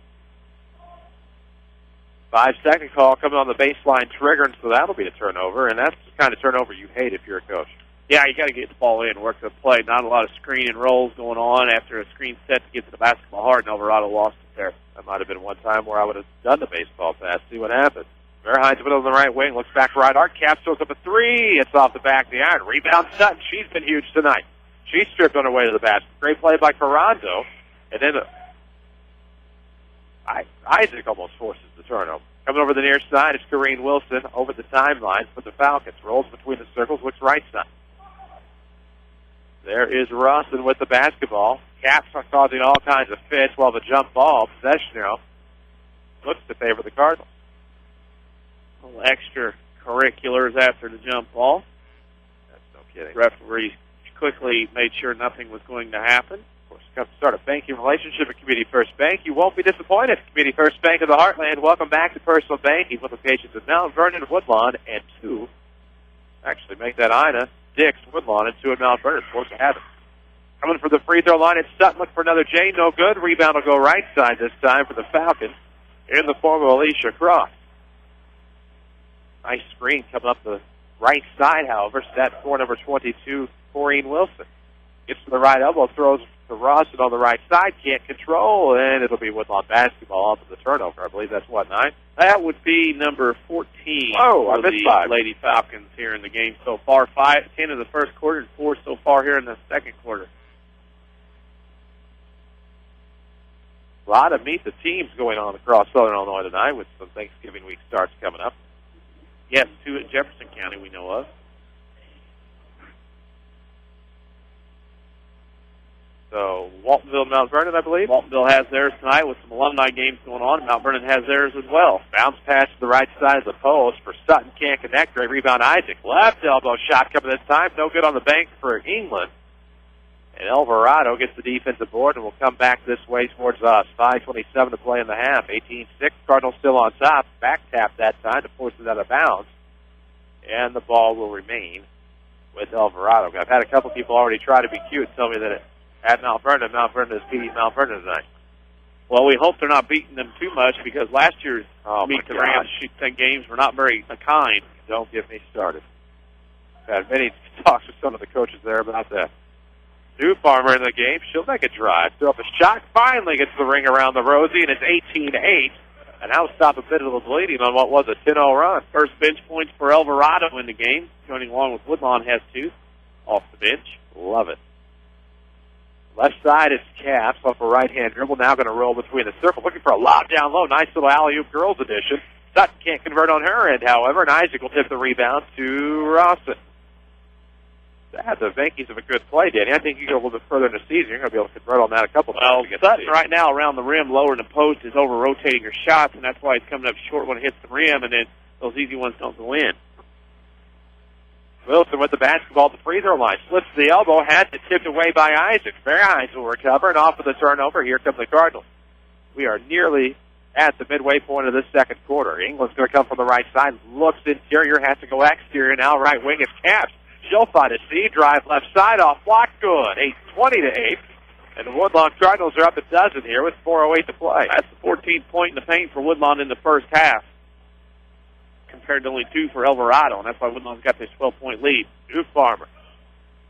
5-second call coming on the baseline trigger, and so that'll be a turnover, and that's the kind of turnover you hate if you're a coach. Yeah, you got to get the ball in, work the play. Not a lot of screen and rolls going on after a screen set to get to the basketball hard, and Elverado lost there. That might have been one time where I would have done the baseball pass. See what happens. Verheinz with it on the right wing. Looks back right arc. Caps throws up a three. It's off the back of the iron. Rebound Sutton. She's been huge tonight. She's stripped on her way to the basket. Great play by Carando. And then Isaac almost forces the turnover. Coming over the near side, it's Corrine Wilson over the timeline for the Falcons. Rolls between the circles, looks right side. There is Rawson with the basketball. Caps are causing all kinds of fits while the jump ball, possession arrow, looks to favor the Cardinals. A little extra curriculars after the jump ball. That's no kidding. Referee quickly made sure nothing was going to happen. Of course, come start a banking relationship at Community First Bank. You won't be disappointed. Community First Bank of the Heartland. Welcome back to personal banking with locations in Mount Vernon, Woodlawn, and 2. Actually, make that Ina, Dix, Woodlawn, and 2 in Mount Vernon. Force to have it. Coming for the free throw line, it's Sutton. Look for another J. No good. Rebound will go right side this time for the Falcons in the form of Alicia Cross. Nice screen coming up the right side, however. Set for number 22, Corrine Wilson. Gets to the right elbow, throws to Rawson on the right side. Can't control, and it'll be Woodlawn basketball off of the turnover. I believe that's what, 9? That would be number 14 for the five. Lady Falcons here in the game so far. 10 in the first quarter and 4 so far here in the second quarter. A lot of meet the teams going on across Southern Illinois tonight with some Thanksgiving week starts coming up. Yes, 2 in Jefferson County we know of. So, Waltonville, Mount Vernon, I believe. Waltonville has theirs tonight with some alumni games going on. Mount Vernon has theirs as well. Bounce pass to the right side of the post for Sutton. Can't connect. Great rebound, Isaac. Left elbow shot coming this time. No good on the bank for England. And Elverado gets the defensive board and will come back this way towards us. 5:27 to play in the half. 18-6. Cardinals still on top. Back tap that time to force it out of bounds. And the ball will remain with Elverado. I've had a couple people already try to be cute and tell me that at Mount Vernon is beating Mount Vernon tonight. Well, we hope they're not beating them too much because last year's Meet the Rams games were not very kind. Don't get me started. I've had many talks with some of the coaches there about that. New Farmer in the game. She'll make a drive. Throw up a shot. Finally gets the ring around the Rosie, and it's 18-8. And now stop a bit of the bleeding on what was a 10-0 run. First bench points for Elverado in the game. Joining along with Woodlawn has 2 off the bench. Love it. Left side is Caps off a right-hand dribble. Now going to roll between the circle. Looking for a lob down low. Nice little alley-oop girls edition. Sutton can't convert on her end, however, and Isaac will tip the rebound to Rawson. The Yankees have a good play, Danny. I think you go a little bit further in the season, you're going to be able to convert on that a couple times. Well, Sutton right now around the rim, lower in the post, is over-rotating her shots, and that's why he's coming up short when it hits the rim, and then those easy ones don't go in. Wilson with the basketball at the free throw line. Slips the elbow, has it tipped away by Isaac. Verheinz will recover, and off of the turnover, here come the Cardinals. We are nearly at the midway point of this second quarter. England's going to come from the right side, looks interior, has to go exterior, now right wing is Caps. She'll find a C, drive left side off block, good. 8:20-8. And the Woodlawn Cardinals are up a dozen here with 4:08 to play. That's the 14th point in the paint for Woodlawn in the first half, compared to only 2 for Elverado, and that's why Woodlawn's got this 12-point lead. New Farmer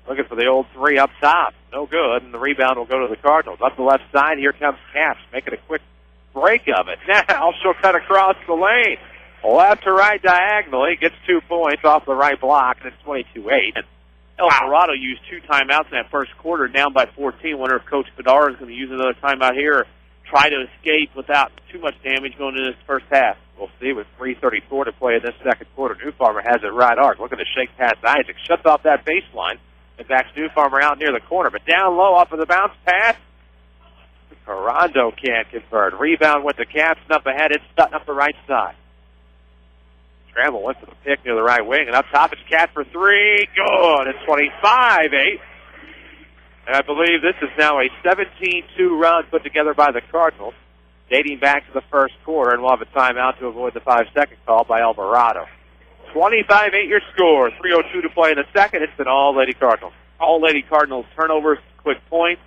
looking for the old 3 up top. No good, and the rebound will go to the Cardinals. Up the left side, here comes Caps, making a quick break of it. Now she'll cut across the lane. Left to right diagonally, gets 2 points off the right block, and it's 22-8. And Elverado used 2 timeouts in that first quarter, down by 14. Wonder if Coach Bedard is going to use another timeout here or try to escape without too much damage going into this first half. We'll see with 3:34 to play in this second quarter. New Farmer has it right arc. Looking to shake past Isaac. Shuts off that baseline and backs New Farmer out near the corner. But down low off of the bounce pass, Carando can't convert. Rebound with the Caps, and up ahead, it's Sutton up the right side. Scramble went for the pick near the right wing, and up top it's Cat for 3. Good. It's 25-8. And I believe this is now a 17-2 run put together by the Cardinals, dating back to the first quarter, and we'll have a timeout to avoid the 5-second call by Elverado. 25-8 your score. 3:02 to play in the second. It's an all-Lady Cardinals. All-Lady Cardinals turnovers, quick points,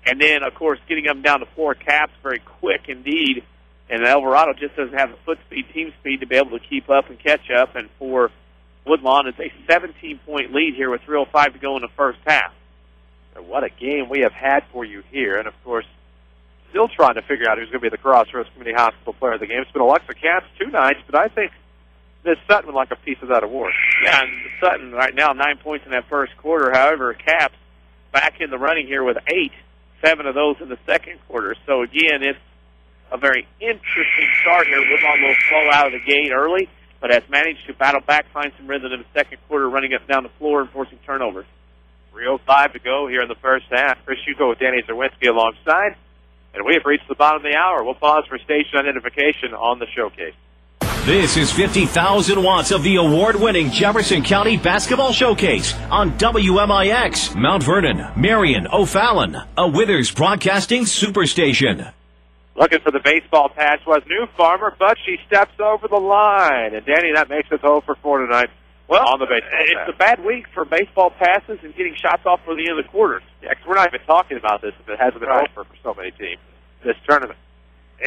and then, of course, getting them down to 4 Caps very quick indeed. And Elverado just doesn't have the foot speed, team speed to be able to keep up and catch up. And for Woodlawn, it's a 17-point lead here with 3:05 to go in the first half. And what a game we have had for you here. And, of course, still trying to figure out who's going to be the Crossroads Community Hospital Player of the game. It's been Alexa Katz 2 nights, but I think Miss Sutton would like a piece of that award. Yeah, and Sutton right now 9 points in that first quarter. However, Caps back in the running here with 8, 7 of those in the second quarter. So again, it's a very interesting start here. Woodlawn will slow out of the gate early, but has managed to battle back, find some rhythm in the second quarter, running up down the floor and forcing turnovers. 3:05 to go here in the first half. Chris Hugo with Danny Czerwinski alongside. And we have reached the bottom of the hour. We'll pause for station identification on the showcase. This is 50,000 watts of the award-winning Jefferson County Basketball Showcase on WMIX, Mount Vernon, Marion, O'Fallon, a Withers Broadcasting superstation. Looking for the baseball pass was New Farmer, but she steps over the line. And, Danny, that makes us 0 for 4 tonight on the baseball it's pass. a bad week for baseball passes and getting shots off for the end of the quarter. Yeah, 'cause we're not even talking about this if it hasn't been over for so many teams this tournament.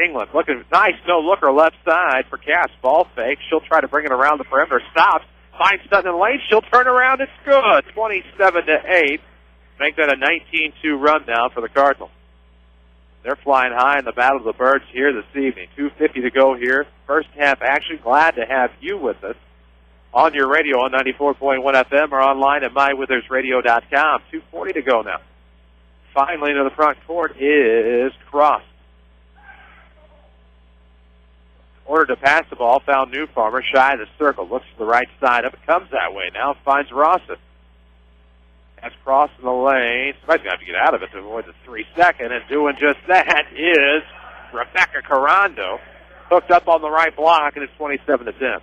England looking nice, no-looker left side for Cass. Ball fake. She'll try to bring it around the perimeter. Stops. Finds Sutton in the lane. She'll turn around. It's good. 27-8. Make that a 19-2 run now for the Cardinals. They're flying high in the Battle of the Birds here this evening. 2:50 to go here. First half action. Glad to have you with us on your radio on 94.1 FM or online at mywithersradio.com. 2:40 to go now. Finally into the front court is Cross. Ordered to pass the ball, found New Farmer, shy of the circle, looks to the right side up, it comes that way now, finds Rawson. That's crossing the lane. Somebody's going to have to get out of it to avoid the 3-second, and doing just that is Rebecca Carando, hooked up on the right block, and it's 27-10.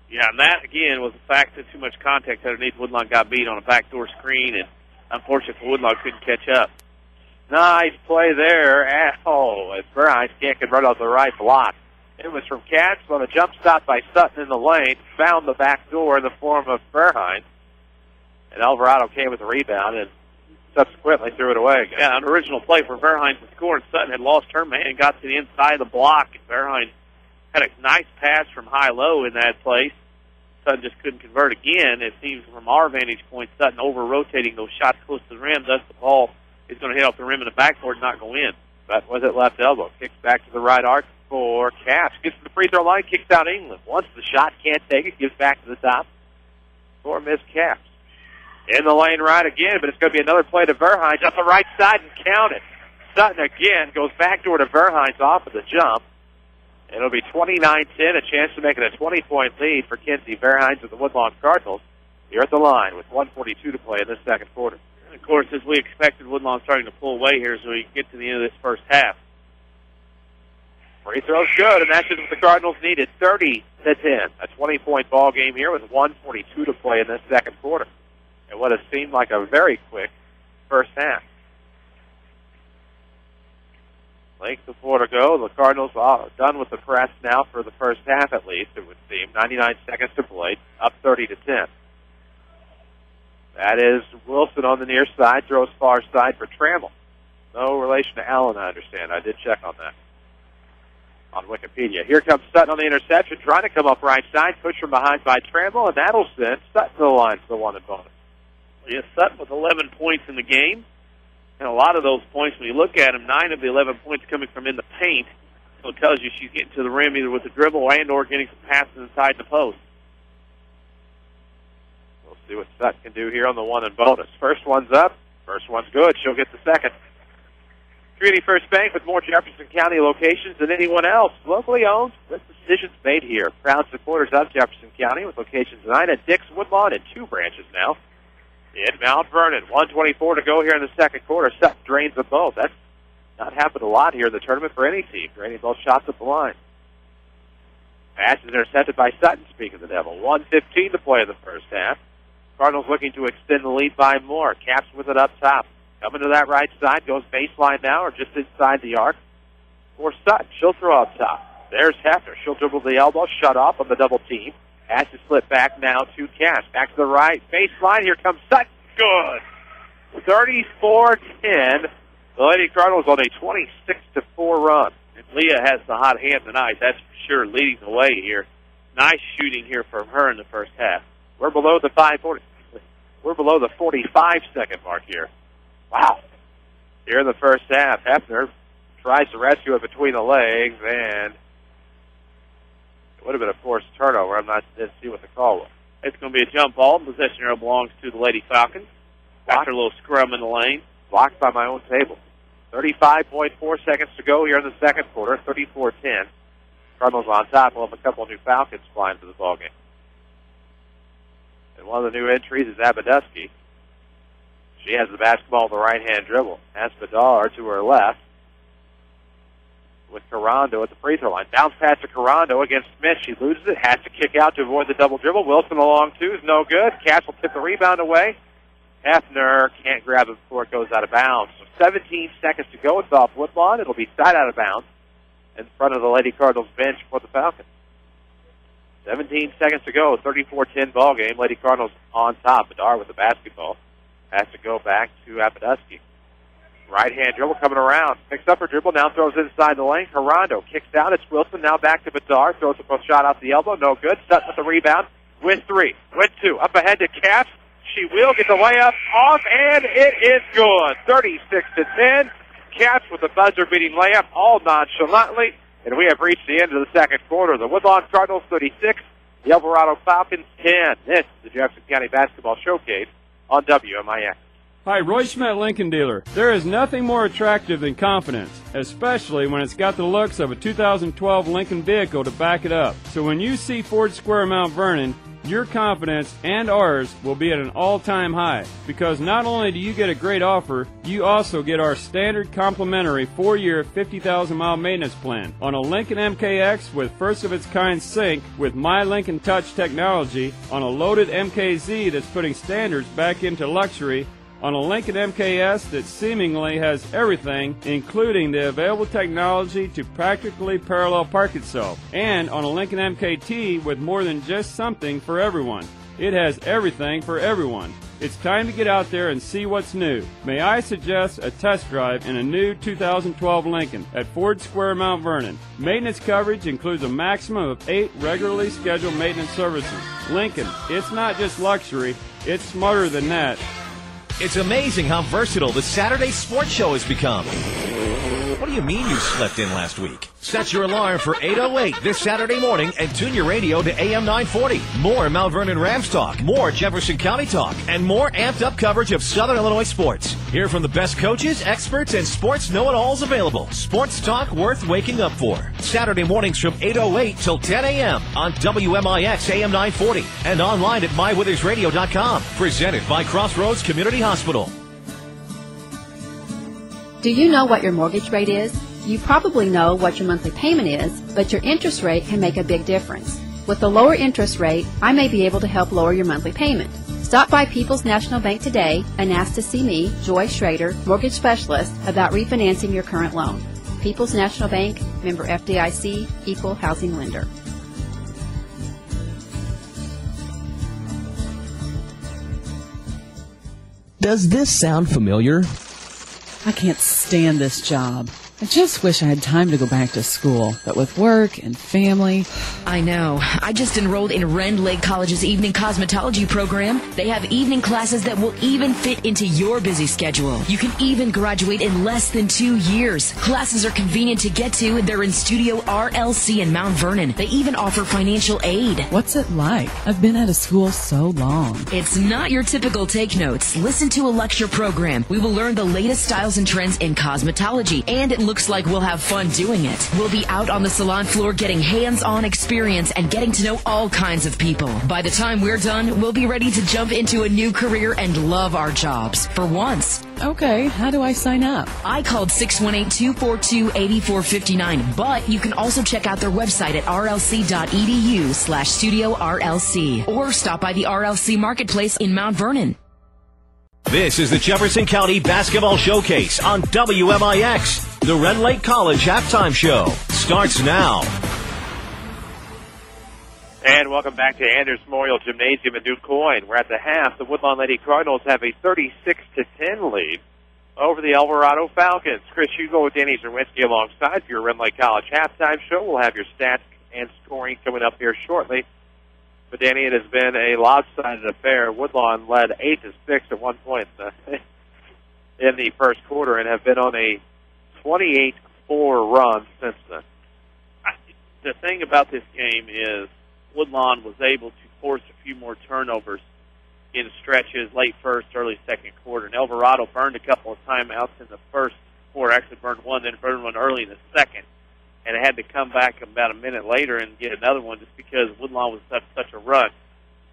Yeah, and that, again, was the fact that too much contact underneath. Woodlawn got beat on a backdoor screen, and unfortunately, Woodlawn couldn't catch up. Nice play there. As Verheyen can't convert on the right block. It was from Katz on a jump stop by Sutton in the lane, found the back door in the form of Verheyen. And Elverado came with the rebound and subsequently threw it away again. Yeah, an original play for Verheyen to score, and Sutton had lost her man and got to the inside of the block. And Verheyen had a nice pass from high-low in that place. Sutton just couldn't convert again. It seems from our vantage point, Sutton over-rotating those shots close to the rim, thus the ball is going to hit off the rim in the backboard and not go in. But was it left elbow? Kicks back to the right arc for Caps. Gets to the free throw line, kicks out England. Once the shot, can't take it, gives back to the top for Miss Caps. In the lane right again, but it's going to be another play to Verheyen up the right side and count it. Sutton again goes backdoor to Verheyen off of the jump. It'll be 29-10, a chance to make it a 20-point lead for Kinsey Verheyen of the Woodlawn Cardinals. Here at the line with 1:42 to play in this second quarter. And of course, as we expected, Woodlawn starting to pull away here as we get to the end of this first half. Free throw's good, and that's just what the Cardinals needed. 30-10, a 20-point ball game here with 1:42 to play in this second quarter. And what has seemed like a very quick first half. Length of floor to go. The Cardinals are done with the press now for the first half at least, it would seem. 99 seconds to play, up 30-10. That is Wilson on the near side, throws far side for Trammell. No relation to Allen, I understand. I did check on that on Wikipedia. Here comes Sutton on the interception, trying to come up right side, push from behind by Trammell, and that'll send Sutton to the line for the one and bonus. Yes, Sutton with 11 points in the game. And a lot of those points, when you look at them, 9 of the 11 points coming from in the paint. So it tells you she's getting to the rim either with the dribble and or getting some passes inside the post. We'll see what Sutton can do here on the one and bonus. First one's up. First one's good. She'll get the second. Community First Bank with more Jefferson County locations than anyone else. Locally owned, with decisions made here. Proud supporters of Jefferson County with locations 9 at Dix, Woodlawn, and 2 branches now in Mount Vernon. 1:24 to go here in the second quarter. Sutton drains them both. That's not happened a lot here in the tournament for any team. Draining both shots at the line. Pass is intercepted by Sutton, speaking of the devil. 1:15 to play in the first half. Cardinals looking to extend the lead by more. Caps with it up top. Coming to that right side, goes baseline now, or just inside the arc. For Sutton, she'll throw up top. There's Hefner. She'll dribble the elbow, shut off on the double team. Has to slip back now to Cass. Back to the right baseline. Here comes Sutton. Good. 34-10. The Lady Cardinals on a 26-4 run. And Leah has the hot hand tonight, that's for sure, leading the way here. Nice shooting here from her in the first half. We're below the 5:40. We're below the 45-second mark here. Wow. Here in the first half, Hefner tries to rescue it between the legs, and it would have been a forced turnover. Didn't see what the call was. It's going to be a jump ball. Possession arrow belongs to the Lady Falcons. After a little scrum in the lane. Blocked by my own table. 35.4 seconds to go here in the second quarter. 34-10. Cardinals on top. We'll have a couple of new Falcons flying to the ballgame. And one of the new entries is Abadusky. She has the basketball with the right-hand dribble. Has Bedard to her left. With Carando at the free throw line. Bounce pass to Carando against Smith. She loses it. Has to kick out to avoid the double dribble. Wilson along two is no good. Cash will tip the rebound away. Hefner can't grab it before it goes out of bounds. So 17 seconds to go. It's off Woodlawn. It'll be side out of bounds in front of the Lady Cardinals bench for the Falcons. 17 seconds to go. 34-10 ball game. Lady Cardinals on top. Bedard with the basketball. Has to go back to Abadusky. Right-hand dribble coming around. Picks up her dribble, now throws inside the lane. Carando kicks out. It's Wilson, now back to Bedard. Throws a shot off the elbow. No good. Sutton with the rebound. With three. With two. Up ahead to Caps. She will get the layup off, and it is good. 36-10. Caps with the buzzer-beating layup, all nonchalantly. And we have reached the end of the second quarter. The Woodlawn Cardinals 36. The Elverado Falcons 10. This is the Jefferson County Basketball Showcase on WMIX. Hi, Roy Schmidt Lincoln Dealer. There is nothing more attractive than confidence, especially when it's got the looks of a 2012 Lincoln vehicle to back it up. So when you see Ford Square Mount Vernon, your confidence and ours will be at an all-time high, because not only do you get a great offer, you also get our standard complimentary 4-year 50,000-mile maintenance plan on a Lincoln MKX with first-of-its-kind sync with My Lincoln Touch technology, on a loaded MKZ that's putting standards back into luxury, on a Lincoln MKS that seemingly has everything, including the available technology to practically parallel park itself, and on a Lincoln MKT with more than just something for everyone. It has everything for everyone. It's time to get out there and see what's new. May I suggest a test drive in a new 2012 Lincoln at Ford Square Mount Vernon. Maintenance coverage includes a maximum of 8 regularly scheduled maintenance services. Lincoln, it's not just luxury, it's smarter than that. It's amazing how versatile the Saturday Sports Show has become. What do you mean you slept in last week? Set your alarm for 8:08 this Saturday morning and tune your radio to AM 940. More Mount Vernon Rams talk, more Jefferson County talk, and more amped-up coverage of Southern Illinois sports. Hear from the best coaches, experts, and sports know-it-alls available. Sports talk worth waking up for. Saturday mornings from 8:08 till 10 a.m. on WMIX AM 940 and online at mywithersradio.com. Presented by Crossroads Community Hospital. Do you know what your mortgage rate is? You probably know what your monthly payment is, but your interest rate can make a big difference. With a lower interest rate, I may be able to help lower your monthly payment. Stop by People's National Bank today and ask to see me, Joy Schrader, mortgage specialist, about refinancing your current loan. People's National Bank, member FDIC, equal housing lender. Does this sound familiar? I can't stand this job. I just wish I had time to go back to school, but with work and family... I know. I just enrolled in Rend Lake College's evening cosmetology program. They have evening classes that will even fit into your busy schedule. You can even graduate in less than 2 years. Classes are convenient to get to, and they're in Studio RLC in Mount Vernon. They even offer financial aid. What's it like? I've been out of school so long. It's not your typical take notes. Listen to a lecture program. We will learn the latest styles and trends in cosmetology, and it looks like we'll have fun doing it. We'll be out on the salon floor getting hands-on experience and getting to know all kinds of people. By the time we're done, we'll be ready to jump into a new career and love our jobs. For once. Okay, how do I sign up? I called 618-242-8459, but you can also check out their website at rlc.edu/Studio RLC or stop by the RLC Marketplace in Mount Vernon. This is the Jefferson County Basketball Showcase on WMIX. The Red Lake College Halftime Show starts now. And welcome back to Anders Memorial Gymnasium in Quoin. We're at the half. The Woodlawn Lady Cardinals have a 36-10 lead over the Elverado Falcons. Chris Hugo with Danny Czerwinski alongside for your Red Lake College Halftime Show. We'll have your stats and scoring coming up here shortly. But, Danny, it has been a lopsided affair. Woodlawn led 8-6 at one point in the first quarter and have been on a 28 4 runs since then. The thing about this game is Woodlawn was able to force a few more turnovers in stretches, late first, early second quarter. And Elverado burned a couple of timeouts in the first quarter, actually burned one, then burned one early in the second. And it had to come back about a minute later and get another one just because Woodlawn was such a run.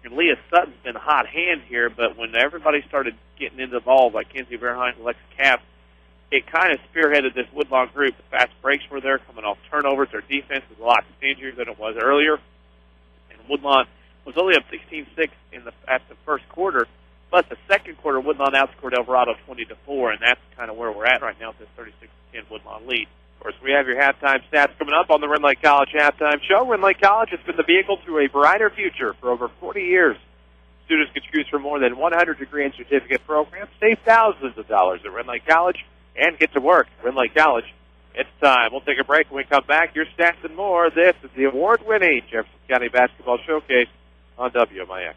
And Leah Sutton's been a hot hand here, but when everybody started getting into the ball, like Kenzie Verheyen and Alexa Capps, it kind of spearheaded this Woodlawn group. The fast breaks were there, coming off turnovers. Their defense was a lot stingier than it was earlier. And Woodlawn was only up 16-6 at the first quarter, but the second quarter, Woodlawn outscored Elverado 20-4, and that's kind of where we're at right now with this 36-10 Woodlawn lead. Of course, we have your halftime stats coming up on the Rend Lake College Halftime Show. Rend Lake College has been the vehicle to a brighter future for over 40 years. Students can choose from more than 100 degree and certificate programs, save thousands of dollars at Rend Lake College, and get to work at Rend Lake College. It's time. We'll take a break. When we come back, your stats and more. This is the award-winning Jefferson County Basketball Showcase on WMIX.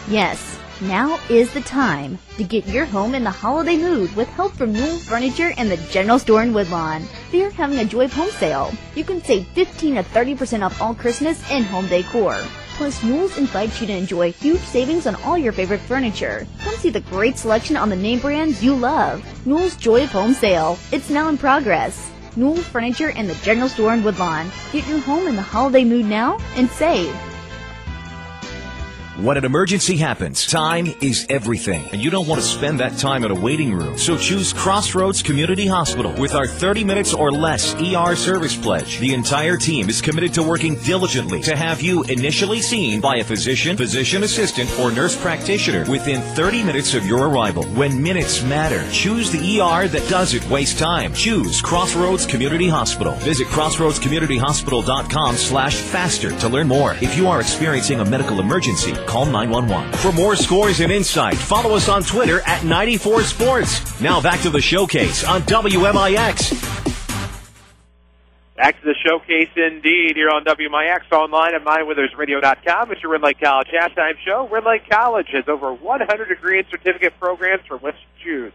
Yes, now is the time to get your home in the holiday mood with help from Newell Furniture and the General Store in Woodlawn. They are having a Joy Home Sale. You can save 15 to 30% off all Christmas and home decor. Plus, Newell's invites you to enjoy huge savings on all your favorite furniture. Come see the great selection on the name brands you love. Newell's Joy of Home Sale. It's now in progress. Newell Furniture and the General Store in Woodlawn. Get your home in the holiday mood now and save. When an emergency happens, time is everything, and you don't want to spend that time in a waiting room. So choose Crossroads Community Hospital with our 30 minutes or less ER service pledge. The entire team is committed to working diligently to have you initially seen by a physician, physician assistant, or nurse practitioner within 30 minutes of your arrival. When minutes matter, choose the ER that doesn't waste time. Choose Crossroads Community Hospital. Visit crossroadscommunityhospital.com/faster to learn more. If you are experiencing a medical emergency, call 911. For more scores and insight, follow us on Twitter at 94Sports. Now back to the showcase on WMIX. Back to the showcase indeed here on WMIX, online at mywithersradio.com. It's your Rend Lake College halftime show. Rend Lake College has over 100 degree and certificate programs for West June.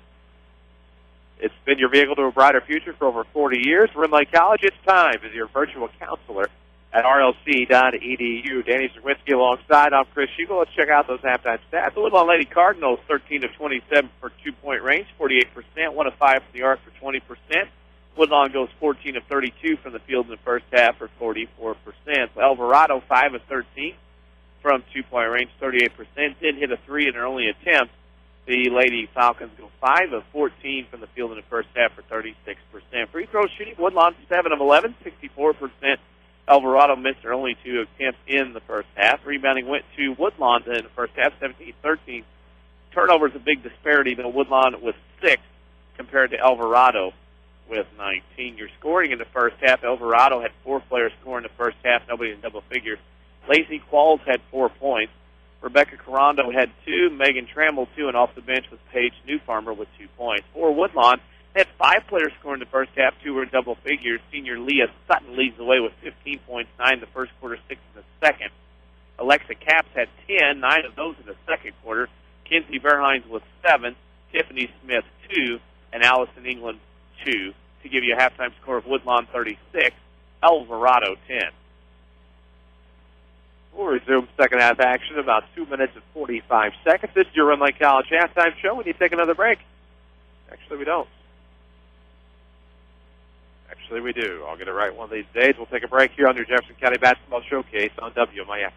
It's been your vehicle to a brighter future for over 40 years. Rend Lake College, it's time as your virtual counselor at rlc.edu. Danny Czerwinski alongside. I'm Chris Hugo. Let's check out those halftime stats. The Woodlawn Lady Cardinals, 13 of 27 for 2-point range, 48%, 1 of 5 from the arc for 20%. Woodlawn goes 14 of 32 from the field in the first half for 44%. Elverado, 5 of 13 from 2-point range, 38%. Did hit a 3 in their only attempt. The Lady Falcons go 5 of 14 from the field in the first half for 36%. Free throw shooting, Woodlawn 7 of 11, 64%. Elverado missed their only 2 attempts in the first half. Rebounding went to Woodlawn in the first half, 17-13. Turnovers a big disparity, though. Woodlawn with 6 compared to Elverado with 19. Your scoring in the first half, Elverado had 4 players score in the first half, nobody in double figures. Lacey Qualls had 4 points. Rebecca Carando had 2, Megan Trammell 2, and off the bench was Paige Newfarmer with 2 points. For Woodlawn, they had 5 players score in the first half, 2 were in double figures. Senior Leah Sutton leads the way with 15 points, 9 in the first quarter, 6 in the second. Alexa Capps had 10, 9 of those in the second quarter. Kenzie Verheyen with 7, Tiffany Smith 2, and Allison England 2, to give you a halftime score of Woodlawn 36, Elverado 10. We'll resume second half action in about 2 minutes and 45 seconds. This is your Rend Lake College halftime show. We need to take another break. Actually, we don't. Actually, we do. I'll get it right one of these days. We'll take a break here on your Jefferson County Basketball Showcase on WMIX.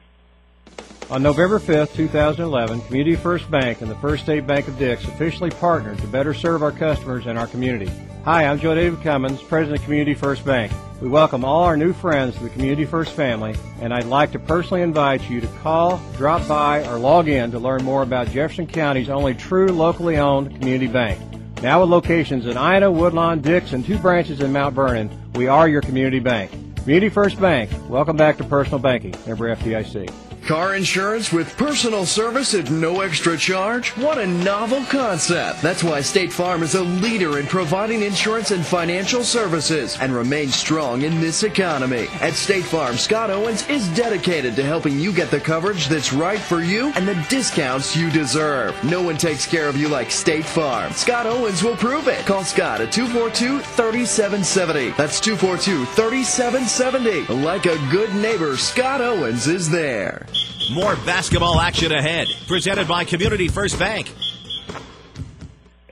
On November 5th, 2011, Community First Bank and the First State Bank of Dix officially partnered to better serve our customers and our community. Hi, I'm Joe David Cummins, President of Community First Bank. We welcome all our new friends to the Community First family, and I'd like to personally invite you to call, drop by, or log in to learn more about Jefferson County's only true locally owned community bank. Now with locations in Ina, Woodlawn, Dix, and 2 branches in Mount Vernon, we are your community bank. Community First Bank, welcome back to personal banking. Member FDIC. Car insurance with personal service at no extra charge? What a novel concept. That's why State Farm is a leader in providing insurance and financial services and remains strong in this economy. At State Farm, Scott Owens is dedicated to helping you get the coverage that's right for you and the discounts you deserve. No one takes care of you like State Farm. Scott Owens will prove it. Call Scott at 242-3770. That's 242-3770. Like a good neighbor, Scott Owens is there. More basketball action ahead. Presented by Community First Bank.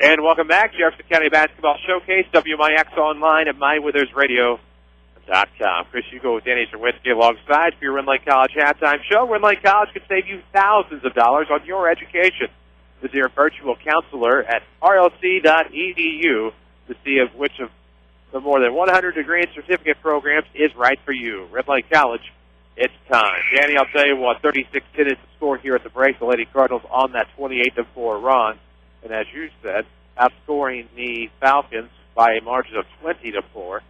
And welcome back. Jefferson County Basketball Showcase. WMIX online at mywithers.radio.com. Chris Hugo with Danny Czerwinski alongside for your Rend Lake College halftime show. Rend Lake College could save you thousands of dollars on your education. Visit your virtual counselor at rlc.edu to see if which of the more than 100 degree and certificate programs is right for you. Rend Lake College. It's time. Danny, I'll tell you what, 36-10 is the score here at the break. The Lady Cardinals on that 28-4 run. And as you said, outscoring the Falcons by a margin of 20-4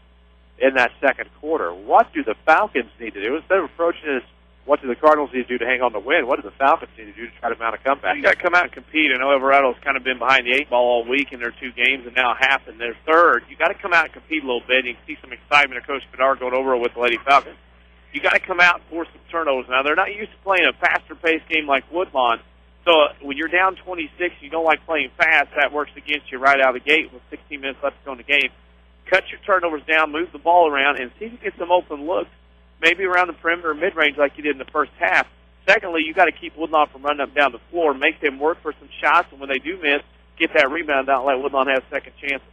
in that second quarter. What do the Falcons need to do? Instead of approaching it as what do the Cardinals need to do to hang on to win, what do the Falcons need to do to try to mount a comeback? You got to come out and compete. I know Elverado's kind of been behind the eight ball all week in their two games and now half in their third. You got to come out and compete a little bit. You can see some excitement of Coach Bedard going over with the Lady Falcons. You got to come out and force some turnovers. Now, they're not used to playing a faster-paced game like Woodlawn. So when you're down 26, you don't like playing fast. That works against you right out of the gate with 16 minutes left to go in the game. Cut your turnovers down, move the ball around, and see if you get some open looks, maybe around the perimeter or mid-range like you did in the first half. Secondly, you got to keep Woodlawn from running up and down the floor, make them work for some shots, and when they do miss, get that rebound out and let Woodlawn have second chances.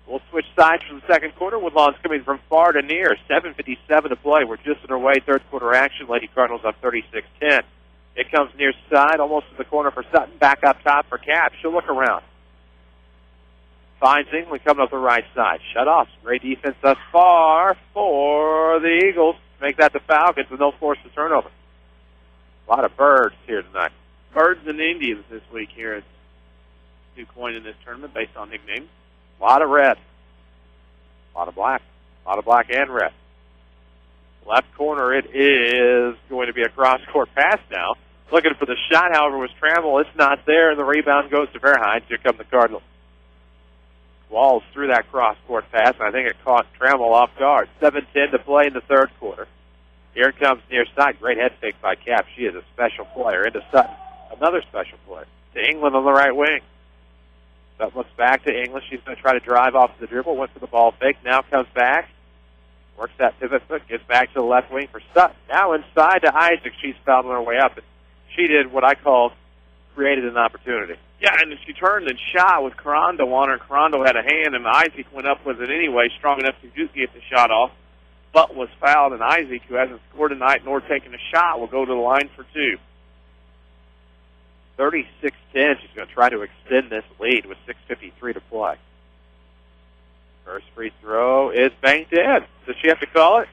We'll switch sides from the second quarter. Woodlawn's coming from far to near. 7:57 to play. We're just underway. Third quarter action. Lady Cardinals up 36-10. It comes near side, almost to the corner for Sutton. Back up top for Cap. She'll look around. Finds England coming up the right side. Shut off. Great defense thus far for the Eagles. Make that the Falcons, and they'll force the turnover. A lot of birds here tonight. Birds and Indians this week here at Quoin in this tournament based on nicknames. A lot of red. A lot of black. A lot of black and red. Left corner, it is going to be a cross-court pass now. Looking for the shot, however, was Trammell. It's not there, and the rebound goes to Verheyen. Here come the Cardinals. Walls through that cross-court pass, and I think it caught Trammell off guard. 7:10 to play in the third quarter. Here it comes near side. Great head fake by Cap. She is a special player. Into Sutton. Another special player. To England on the right wing. Sutton looks back to England. She's going to try to drive off the dribble. Went for the ball fake. Now comes back. Works that pivot foot. Gets back to the left wing for Sutton. Now inside to Isaac. She's fouled on her way up. And she did what I call created an opportunity. Yeah, and she turned and shot with Carando on her. Carando had a hand, and Isaac went up with it anyway, strong enough to get the shot off. But was fouled, and Isaac, who hasn't scored tonight nor taken a shot, will go to the line for two. 36-10. She's going to try to extend this lead with 6:53 to play. First free throw is banked in. Does she have to call it?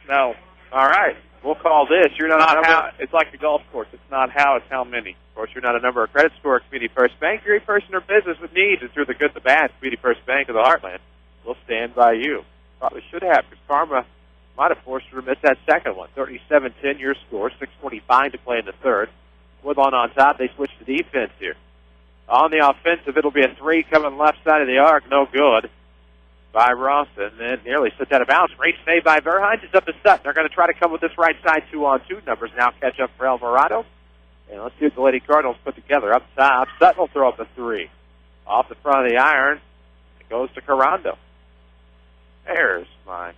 No. All right. We'll call this. You're not how. It's like the golf course. It's not how, it's how many. Of course, you're not a number or credit score at Community First Bank. You're a person or business with needs, and through the good, the bad, Community First Bank of the Heartland will stand by you. Probably should have, because Karma might have forced her to miss that second one. 37-10 your score, 6:25 to play in the third. Woodlawn on top. They switch to defense here. On the offensive, it'll be a three coming left side of the arc. No good by Rawson. Then nearly slipped out of bounds. Great save by Verheyen. It's up to Sutton. They're going to try to come with this right side 2-on-2. Numbers now catch up for Elverado. And let's see what the Lady Cardinals put together. Up top, Sutton will throw up a three. Off the front of the iron, it goes to Carando. There's my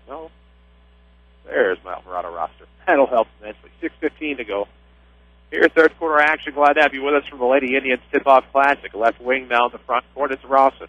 Elverado roster. That'll help immensely. 6:15 to go. Here, third quarter action. Glad to have you with us from the Lady Indians Tip-Off Classic. Left wing now in the front court. It's Rawson.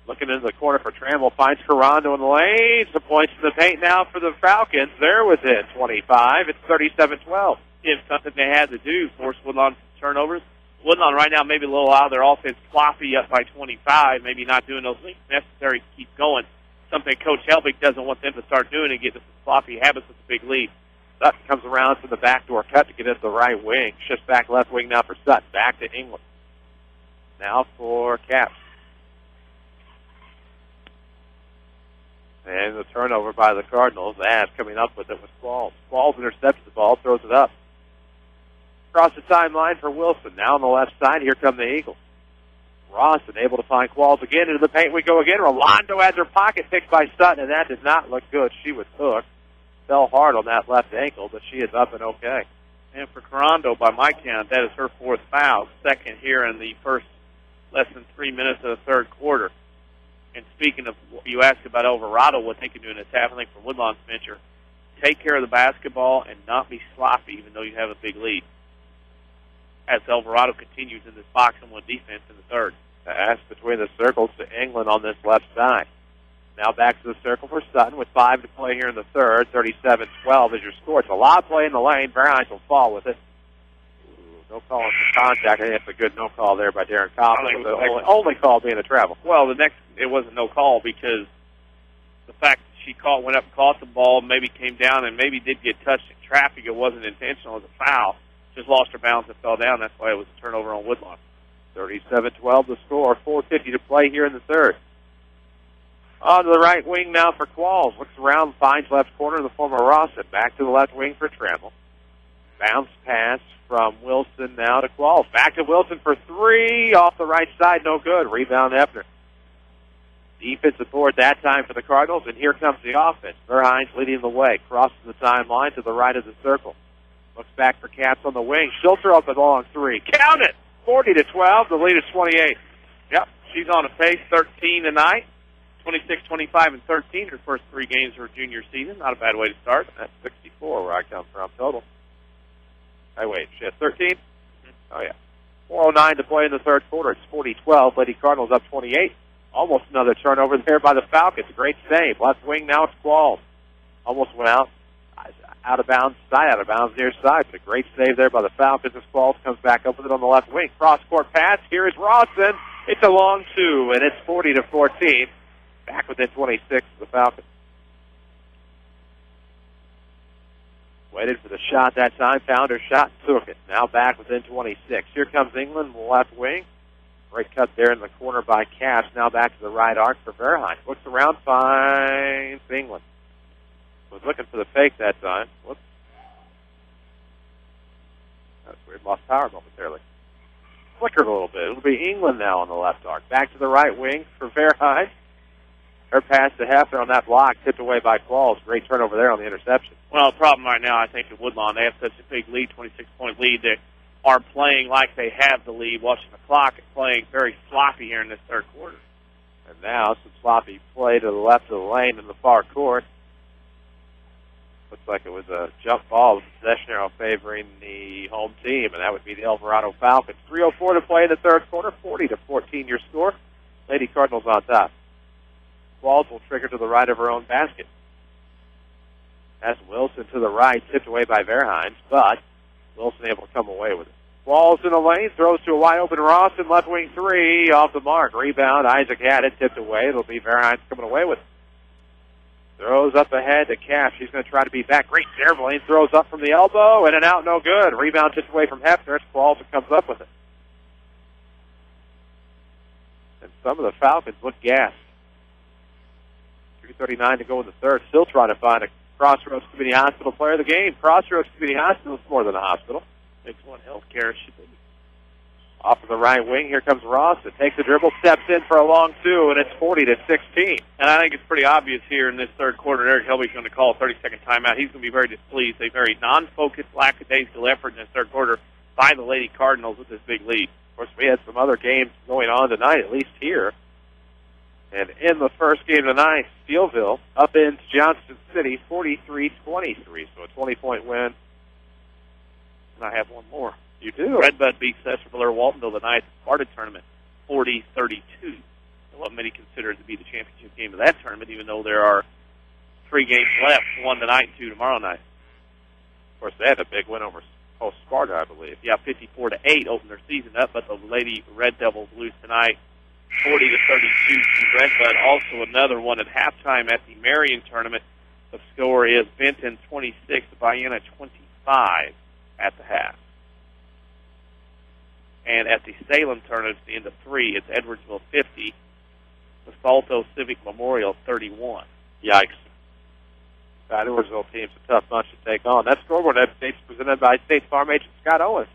Looking into the corner for Trammell. Finds Carando in the lane. Some points to the paint now for the Falcons. They're within 25. It's 37-12. If something they had to do, force Woodlawn turnovers. Woodlawn right now maybe a little out of their offense, sloppy up by 25, maybe not doing those things necessary to keep going. Something Coach Helbig doesn't want them to start doing and get into some sloppy habits with the big lead. Sutton comes around to the backdoor cut to get into the right wing. Shifts back left wing now for Sutton. Back to England. Now for Cap. And the turnover by the Cardinals. As coming up with it was Qualls. Qualls intercepts the ball, throws it up. Across the timeline for Wilson. Now on the left side, here come the Eagles. Rawson able to find Qualls again. Into the paint we go again. Rolando has her pocket picked by Sutton, and that did not look good. She was hooked. Fell hard on that left ankle, but she is up and okay. And for Corando, by my count, that is her fourth foul, second here in the first less than 3 minutes of the third quarter. And speaking of, you asked about Elverado, what they can do in this half, I think for Woodlawn's venture, take care of the basketball and not be sloppy, even though you have a big lead. As Elverado continues in this box-and-one defense in the third. Pass between the circles to England on this left side. Now back to the circle for Sutton with 5 to play here in the third. 37-12 is your score. It's a lot of play in the lane. Verheyen will fall with it. No call on contact. I think it's a good no call there by Darren Coughlin. The only call being a travel. Well, it wasn't no call because the fact that she went up and caught the ball, maybe came down and maybe did get touched in traffic. It wasn't intentional. It was a foul. Just lost her balance and fell down. That's why it was a turnover on Woodlawn. 37-12 the score. 4:50 to play here in the third. On to the right wing now for Qualls. Looks around, finds left corner in the form of Rawson. Back to the left wing for Trammell. Bounce pass from Wilson now to Qualls. Back to Wilson for 3. Off the right side, no good. Rebound Hefner. Defensive board that time for the Cardinals, and here comes the offense. Verhein's leading the way. Crosses the timeline to the right of the circle. Looks back for Caps on the wing. She'll throw up a long 3. Count it! 40-12. The lead is 28. Yep, she's on a pace. 13 tonight. 26, 25, and 13. Her first 3 games of her junior season. Not a bad way to start. That's 64 where I come from total. Hey, wait, she has 13? Mm-hmm. Oh, yeah. 4:09 to play in the third quarter. It's 40-12. Lady Cardinals up 28. Almost another turnover there by the Falcons. Great save. Left wing now it's Qualls. Almost went out. Out of bounds, near side. It's a great save there by the Falcons as Qualls comes back up with it on the left wing. Cross-court pass. Here is Rawson. It's a long 2, and it's 40-14. Back within 26 of the Falcons. Waited for the shot that time, found her shot, took it. Now back within 26. Here comes England, left wing. Great cut there in the corner by Cash. Now back to the right arc for Verheyen. Looks around, finds England. Was looking for the fake that time. Whoops. That's weird. Lost power momentarily. Flickered a little bit. It'll be England now on the left arc. Back to the right wing for Verheyen. Her pass to Hefner on that block, tipped away by Qualls. Great turnover there on the interception. Well, the problem right now, I think, at Woodlawn, they have such a big lead, 26-point lead. They are playing like they have the lead, watching the clock, and playing very sloppy here in this third quarter. And now some sloppy play to the left of the lane in the far court. Looks like it was a jump ball with possession arrow favoring the home team, and that would be the Elverado Falcons. 3:04 to play in the third quarter, 40-14 your score. Lady Cardinals on top. Qualls will trigger to the right of her own basket. That's Wilson to the right, tipped away by Verheyen, but Wilson able to come away with it. Qualls in the lane, throws to a wide-open Rawson, left wing 3, off the mark. Rebound, Isaac had it, tipped away. It'll be Verheyen coming away with it. Throws up ahead to Cash. She's going to try to be back. Great serve lane. Throws up from the elbow, and an out, no good. Rebound tipped away from Hefner. It's Qualls that comes up with it. And some of the Falcons look gassed. 3:39 to go in the third. Still trying to find a Crossroads Community Hospital player of the game. Crossroads Community Hospital is more than a hospital. Makes one healthcare should be. Off of the right wing, here comes Ross. It takes a dribble, steps in for a long 2, and it's 40-16. And I think it's pretty obvious here in this third quarter, Eric Helby's going to call a 30-second timeout. He's going to be very displeased. A very non-focused, lackadaisical effort in this third quarter by the Lady Cardinals with this big lead. Of course, we had some other games going on tonight, at least here. And in the first game tonight, Steelville up into Johnston City, 43-23. So a 20-point win. And I have one more. You do? Redbud beats Cesar Waltonville tonight at the Sparta tournament, 40-32. What many consider it to be the championship game of that tournament, even though there are 3 games left, 1 tonight and 2 tomorrow night. Of course, they had a big win over Sparta, I believe. Yeah, 54-8 opened their season up, but the Lady Red Devils lose tonight, 40-32 to Redbud. Also another one at halftime at the Marion tournament. The score is Benton 26, Vienna 25 at the half. And at the Salem tournament, at the end of 3, it's Edwardsville 50, the Salto Civic Memorial 31. Yikes. That Edwardsville team's a tough bunch to take on. That scoreboard update's presented by State Farm agent Scott Owens.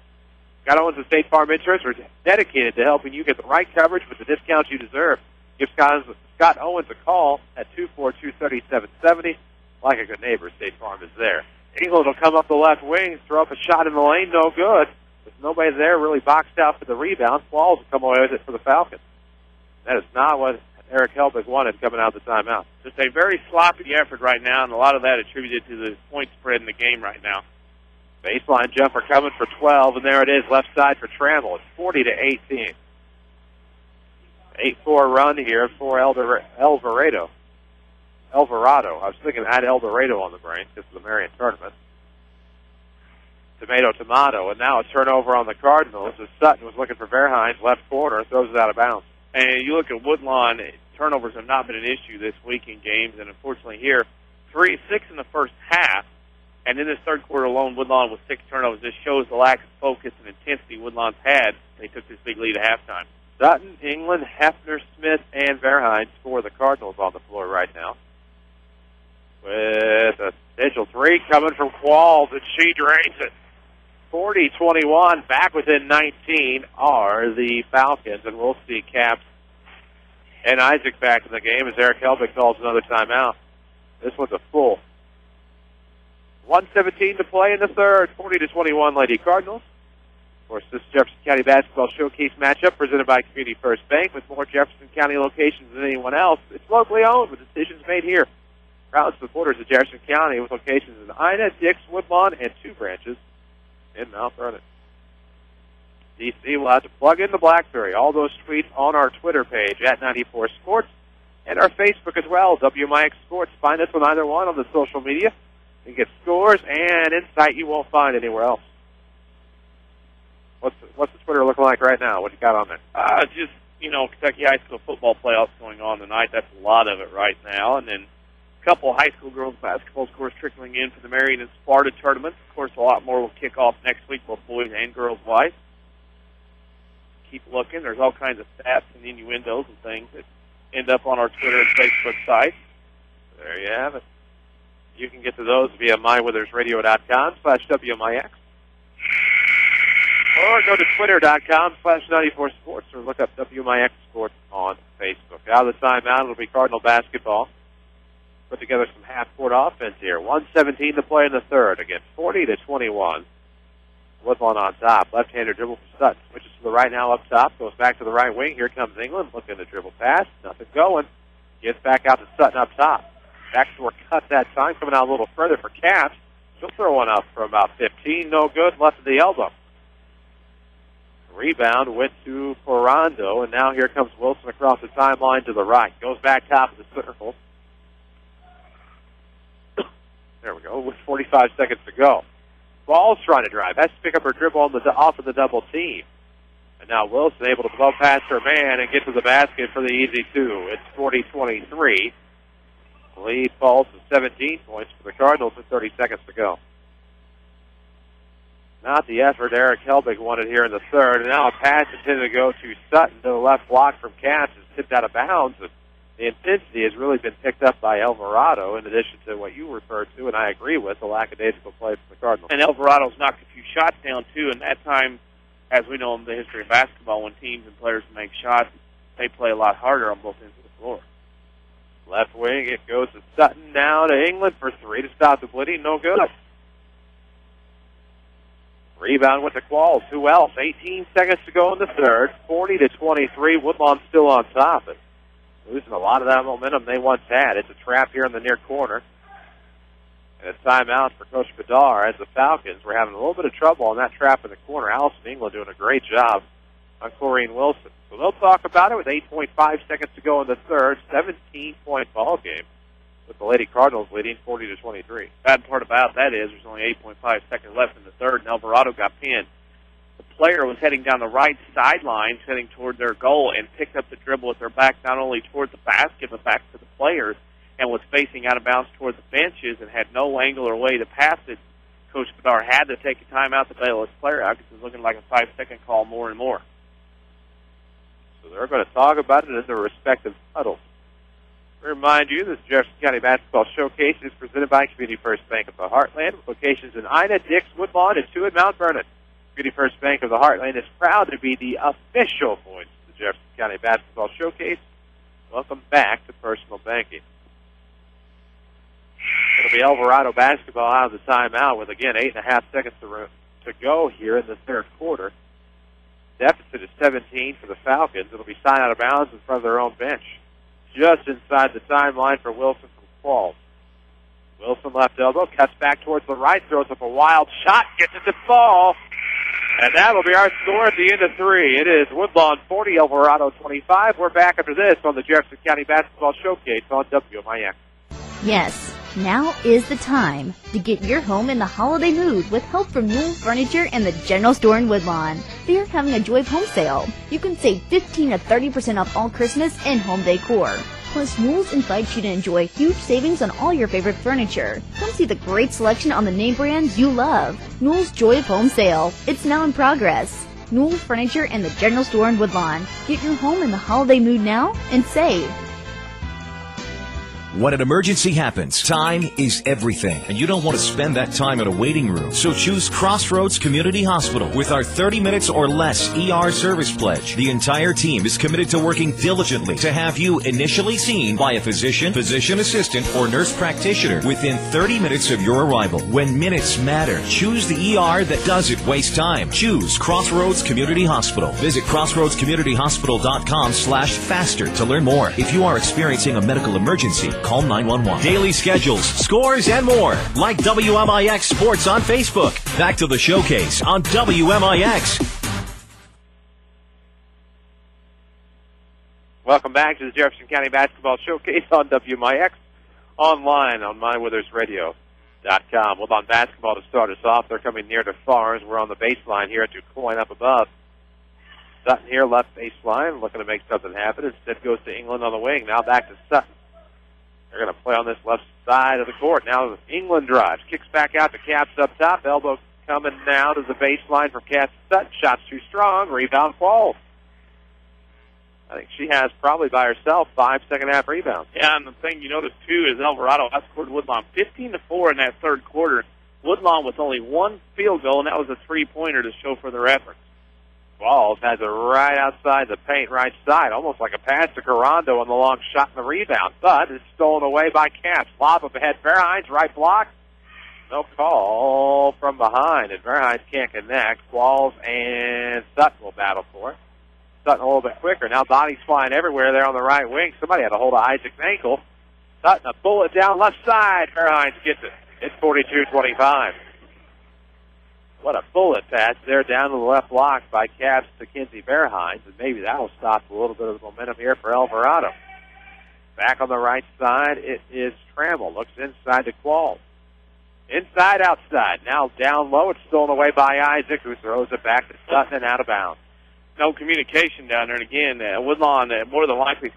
Scott Owens and State Farm Insurance are dedicated to helping you get the right coverage with the discounts you deserve. Give Scott Owens a call at 242-3770. Like a good neighbor, State Farm is there. England will come up the left wing, throw up a shot in the lane, no good. With nobody there, really boxed out for the rebound. Qualls will come away with it for the Falcons. That is not what Eric Helbig wanted coming out of the timeout. Just a very sloppy effort right now, and a lot of that attributed to the point spread in the game right now. Baseline jumper coming for 12, and there it is, left side for Trammell. It's 40-18. 8-4 run here for Elverado. I was thinking I had Eldorado on the brain because of the Marion tournament. Tomato, and now a turnover on the Cardinals as Sutton was looking for Verhines, left corner, throws it out of bounds. And you look at Woodlawn, turnovers have not been an issue this week in games, and unfortunately here, 6 in the first half, and in this third quarter alone, Woodlawn with 6 turnovers. This shows the lack of focus and intensity Woodlawn's had. They took this big lead at halftime. Sutton, England, Hefner, Smith, and Verhines for the Cardinals on the floor right now. With a potential 3 coming from Qualls, and she drains it. 40-21, back within 19 are the Falcons, and we'll see Caps and Isaac back in the game as Eric Helbig calls another timeout. This one's a full. 1:17 to play in the third, 40-21 Lady Cardinals. Of course, this Jefferson County Basketball Showcase matchup presented by Community First Bank with more Jefferson County locations than anyone else. It's locally owned with decisions made here. Proud supporters of Jefferson County with locations in Ina, Dix, Woodlawn, and 2 branches in Mount Vernon. DC will have to plug in the BlackBerry. All those tweets on our Twitter page at 94 Sports and our Facebook as well, WMIX Sports. Find us on either one on the social media and get scores and insight you won't find anywhere else. What's the Twitter looking like right now? What you got on there? Just, Kentucky high school football playoffs going on tonight. That's a lot of it right now. And then a couple of high school girls basketball scores trickling in for the Marion and Sparta tournaments. Of course, a lot more will kick off next week, both boys and girls wise. Keep looking. There's all kinds of stats and innuendos and things that end up on our Twitter and Facebook sites. There you have it. You can get to those via mywithersradio.com/WMIX. Or go to twitter.com/94sports or look up WMIX Sports on Facebook. Out of the timeout, it'll be Cardinal basketball. Put together some half-court offense here. 1:17 to play in the third. Again, 40-21. Woodlawn on top. Left-hander dribble for Sutton. Switches to the right now up top. Goes back to the right wing. Here comes England. Looking to dribble pass. Nothing going. Gets back out to Sutton up top. Backdoor cut that time. Coming out a little further for Caps. She'll throw one up from about 15. No good. Left of the elbow. Rebound went to Porando. And now here comes Wilson across the timeline to the right. Goes back top of the circle. There we go, with 45 seconds to go. Ball's trying to drive. Has to pick up her dribble off of the double team. And now Wilson able to blow past her man and get to the basket for the easy 2. It's 40-23. The lead falls to 17 points for the Cardinals with 30 seconds to go. Not the effort Eric Helbig wanted here in the third. And now a pass intended to go to Sutton to the left block from Caps is tipped out of bounds. And the intensity has really been picked up by Elverado, in addition to what you referred to, and I agree with, the lackadaisical play from the Cardinals. And Elverado's knocked a few shots down, too, and that time, as we know in the history of basketball, when teams and players make shots, they play a lot harder on both ends of the floor. Left wing, it goes to Sutton, now to England for 3 to stop the bleeding, no good. Rebound went to Qualls. Who else? 18 seconds to go in the third, 40-23. Woodlawn still on top. Losing a lot of that momentum they once had. It's a trap here in the near corner. And a timeout for Coach Bedard as the Falcons were having a little bit of trouble on that trap in the corner. Allison England doing a great job on Corrine Wilson. So they'll talk about it with 8.5 seconds to go in the third. 17-point ball game with the Lady Cardinals leading 40-23. Bad part about that is there's only 8.5 seconds left in the third, and Elverado got pinned. The player was heading down the right sideline, heading toward their goal, and picked up the dribble with their back not only toward the basket, but back to the players, and was facing out of bounds toward the benches and had no angle or way to pass it. Coach Bedard had to take a timeout to bail his player out because it was looking like a 5-second call more and more. So they're going to talk about it in their respective huddles. I remind you, this Jefferson County Basketball Showcase is presented by Community First Bank of the Heartland, with locations in Ina, Dix, Woodlawn, and 2 in Mount Vernon. Community First Bank of the Heartland is proud to be the official voice of the Jefferson County Basketball Showcase. Welcome back to personal banking. It'll be Elverado basketball out of the timeout with, again, 8.5 seconds to go here in the third quarter. Deficit is 17 for the Falcons. It'll be signed out of bounds in front of their own bench. Just inside the timeline for Wilson from Qualls. Wilson left elbow, cuts back towards the right, throws up a wild shot, gets it to fall. And that'll be our score at the end of 3. It is Woodlawn 40, Elverado 25. We're back after this on the Jefferson County Basketball Showcase on WMIX. Yes, now is the time to get your home in the holiday mood with help from Newell Furniture and the General Store in Woodlawn. They are having a Joy Home Sale. You can save 15 to 30% off all Christmas and home decor. Plus, Newell's invites you to enjoy huge savings on all your favorite furniture. Come see the great selection on the name brands you love. Newell's Joy of Home Sale. It's now in progress. Newell Furniture and the General Store in Woodlawn. Get your home in the holiday mood now and save. When an emergency happens, time is everything, and you don't want to spend that time in a waiting room. So choose Crossroads Community Hospital with our 30 minutes or less ER service pledge. The entire team is committed to working diligently to have you initially seen by a physician, physician assistant, or nurse practitioner within 30 minutes of your arrival. When minutes matter, choose the ER that doesn't waste time. Choose Crossroads Community Hospital. Visit crossroadscommunityhospital.com/faster to learn more. If you are experiencing a medical emergency, call 911. Daily schedules, scores, and more. Like WMIX Sports on Facebook. Back to the showcase on WMIX. Welcome back to the Jefferson County Basketball Showcase on WMIX. Online on mywithersradio.com. Woodlawn basketball to start us off. They're coming near to far as we're on the baseline here at Quoin up above. Sutton here, left baseline, looking to make something happen. Instead goes to England on the wing. Now back to Sutton. They're going to play on this left side of the court. Now England drives. Kicks back out to Caps up top. Elbow coming now to the baseline from Caps Sutton. Shot's too strong. Rebound falls. I think she has probably by herself 5 second-half rebounds. Yeah, and the thing you notice, too, is Elverado outscored Woodlawn 15-4 in that third quarter. Woodlawn with only one field goal, and that was a three-pointer to show for their efforts. Walls has it right outside the paint, right side, almost like a pass to Carando on the long shot and the rebound. But it's stolen away by Caps. Lob up ahead. Verhines, right block. No call from behind, and Verhines can't connect. Walls and Sutton will battle for it. Sutton a little bit quicker. Now bodies flying everywhere there on the right wing. Somebody had a hold of Isaac's ankle. Sutton, a bullet down left side. Verhines gets it. It's 42-25. What a bullet pass there down to the left block by Caps to Kinsey Verhines, and maybe that will stop a little bit of the momentum here for Elverado. Back on the right side, it is Trammell. Looks inside to Qualls. Inside, outside. Now down low, it's stolen away by Isaac, who throws it back to Sutton and out of bounds. No communication down there, and again, Woodlawn more than likely.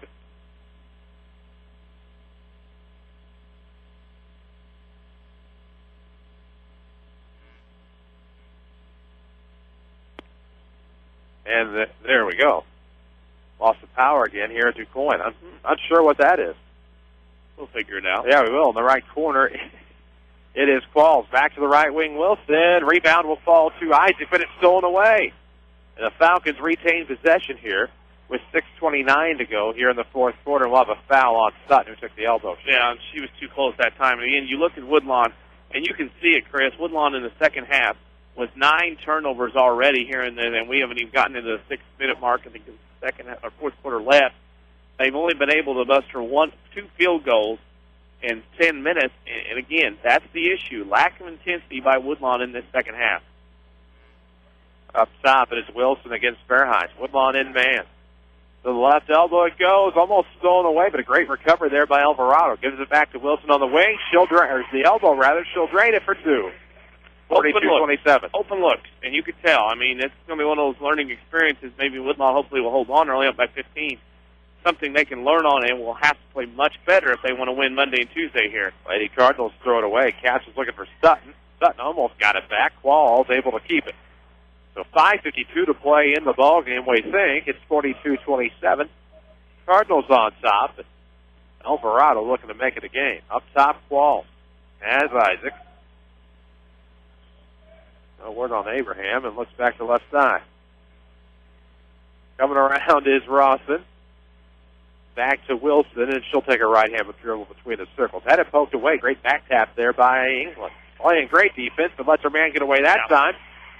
And there we go. Lost the power again here at Quoin. I'm not sure what that is. We'll figure it out. Yeah, we will. In the right corner, it is Qualls. Back to the right wing, Wilson. Rebound will fall to Isaac, but it's stolen away. And the Falcons retain possession here with 6:29 to go here in the fourth quarter. We'll have a foul on Sutton, who took the elbow. Yeah, and she was too close that time. And again, you look at Woodlawn, and you can see it, Chris. Woodlawn in the second half with 9 turnovers already here, and we haven't even gotten into the 6-minute mark. I think the second or fourth quarter left. They've only been able to muster 2 field goals in 10 minutes. And again, that's the issue: lack of intensity by Woodlawn in this second half. Up top, it is Wilson against Verhines. Woodlawn in man. To the left elbow it goes, almost stolen away, but a great recovery there by Elverado. Gives it back to Wilson on the wing. She'll drain it for 2. 42-27. Open looks, and you could tell. I mean, it's going to be one of those learning experiences. Maybe Woodlawn hopefully will hold on early up by 15. Something they can learn on, and will have to play much better if they want to win Monday and Tuesday here. Lady Cardinals throw it away. Cass is looking for Sutton. Sutton almost got it back. Qualls able to keep it. So 5:52 to play in the ballgame, we think. It's 42-27. Cardinals on top. But Elverado looking to make it a game. Up top, Qualls. Has Isaac. No word on Abraham, and looks back to left side. Coming around is Rawson. Back to Wilson, and she'll take a right-hand dribble between the circles. Had it poked away. Great back tap there by England. Playing great defense, but lets her man get away that time.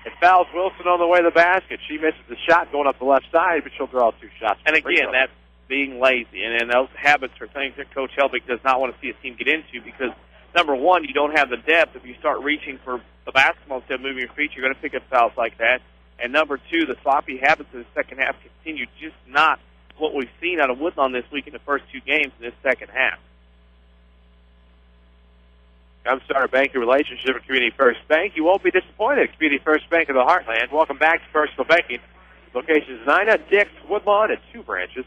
It fouls Wilson on the way to the basket. She misses the shot going up the left side, but she'll draw 2 shots. And again, that's being lazy. And those habits are things that Coach Helbig does not want to see a team get into because, number one, you don't have the depth. If you start reaching for the basketball instead of moving your feet, you're going to pick up fouls like that. And number two, the sloppy habits of the second half continue, just not what we've seen out of Woodlawn this week in the first 2 games in this second half. Come start a banking relationship with Community First Bank. You won't be disappointed. Community First Bank of the Heartland. Welcome back to Personal Banking. Locations 9 at Dix, Woodlawn, and 2 branches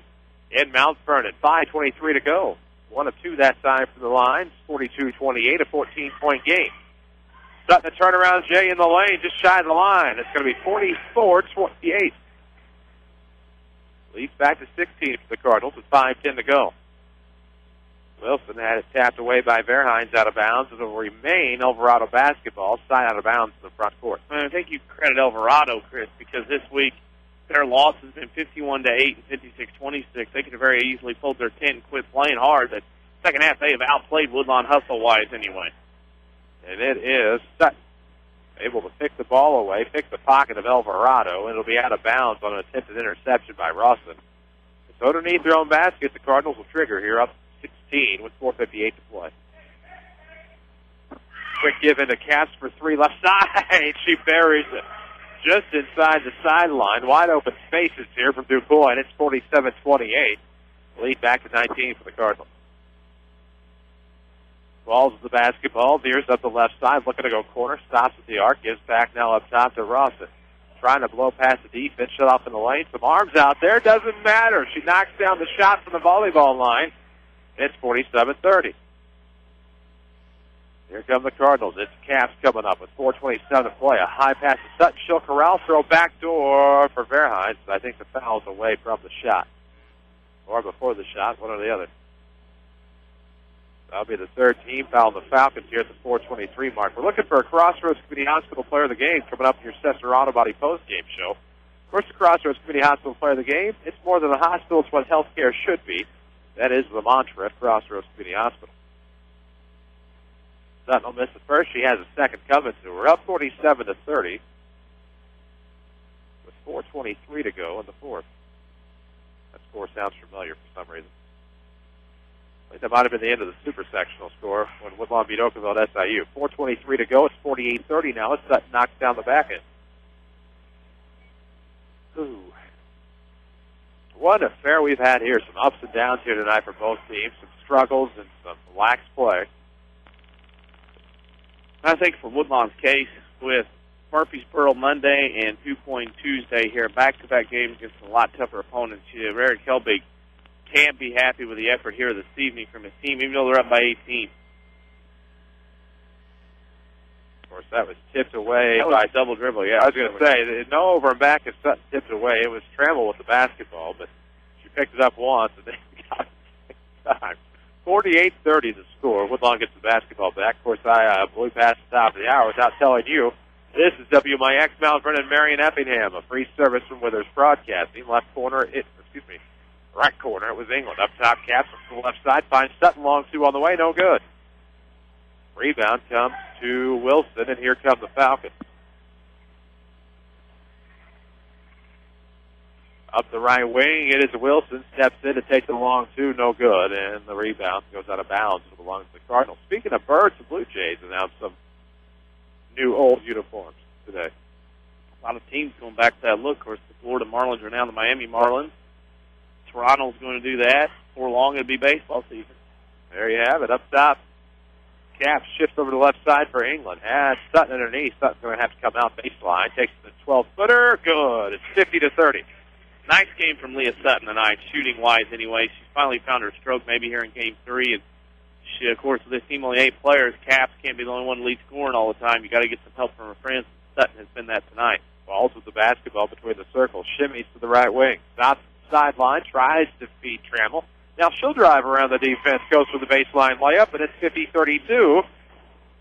in Mount Vernon. 5:23 to go. 1 of 2 that time from the line. 42-28, a 14-point game. Sutton a turnaround, Jay in the lane, just shy of the line. It's going to be 44-28. Leads back to 16 for the Cardinals with 5:10 to go. Wilson had it tapped away by Verhines out of bounds. It will remain Elverado basketball, side out of bounds in the front court. I think you credit Elverado, Chris, because this week their loss has been 51-8 and 56-26. They could have very easily pulled their tent and quit playing hard. But second half, they have outplayed Woodlawn hustle-wise anyway. And it is Sutton able to pick the ball away, pick the pocket of Elverado, and it'll be out of bounds on an attempted interception by Rawson. So underneath their own basket, the Cardinals will trigger here up 16 with 4:58 to play. Quick give into Caps for 3 left side. She buries it just inside the sideline. Wide open spaces here from DuQuoin. It's 47-28. Lead back to 19 for the Cardinals. Balls the basketball, veers up the left side, looking to go corner, stops at the arc, gives back now up top to Rawson. Trying to blow past the defense, shut off in the lane. Some arms out there, doesn't matter. She knocks down the shot from the volleyball line. It's 47-30. Here come the Cardinals. It's Caps coming up with 4:27 to play. A high pass to Sutton. She'll corral, throw back door for Verhines. I think the foul's away from the shot. Or before the shot, one or the other. That'll be the 3rd team foul on the Falcons here at the 4:23 mark. We're looking for a Crossroads Community Hospital Player of the Game coming up in your Cessna Auto Body post-game show. Of course, the Crossroads Community Hospital Player of the Game, it's more than a hospital. It's what healthcare should be. That is the mantra at Crossroads Community Hospital. Sutton will miss the first. She has a second coming to her. Up 47-30 with 4:23 to go in the 4th. That score sounds familiar for some reason. I think that might have been the end of the super sectional score when Woodlawn beat Oakville at SIU. 4:23 to go. It's 48-30 now. It's Sutton knocks down the back end. Ooh. What an affair we've had here. Some ups and downs here tonight for both teams. Some struggles and some lax play. I think for Woodlawn's case, with Murfreesboro Monday and DuQuoin Tuesday here, back-to-back games against a lot tougher opponents, Eric Helbig can't be happy with the effort here this evening from his team, even though they're up by 18. Of course, that was tipped away by a double dribble, yeah. I was going to say, no over and back if Sutton tipped it away. It was Trammell with the basketball, but she picked it up once and then got it next time. 48-30 the score. Woodlawn gets the basketball back. Of course, I blew past the top of the hour without telling you. This is WMIX Mount Vernon, Marion Effingham, a free service from Withers Broadcasting. Right corner, it was England. Up top, Caps from the left side. Finds Sutton, long 2 on the way, no good. Rebound comes to Wilson, and here come the Falcons. Up the right wing, it is Wilson. Steps in to take the long 2, no good. And the rebound goes out of bounds. It belongs to the Cardinals. Speaking of Birds, the Blue Jays announced some new old uniforms today. A lot of teams going back to that look. Of course, the Florida Marlins are now the Miami Marlins. Toronto's going to do that. Before long, it'll be baseball season. There you have it. Up top, Caps shifts over to the left side for England. Has Sutton underneath. Sutton's going to have to come out baseline. Takes the 12-footer. Good. It's 50-30. Nice game from Leah Sutton tonight, shooting-wise anyway. She's finally found her stroke maybe here in Game 3. And she, of course, with this team only 8 players, Caps can't be the only one to lead scoring all the time. You got to get some help from her friends. Sutton has been that tonight. Balls with the basketball between the circles. Shimmies to the right wing. Stops the sideline. Tries to feed Trammell. Now she'll drive around the defense. Goes for the baseline layup, and it's 50-32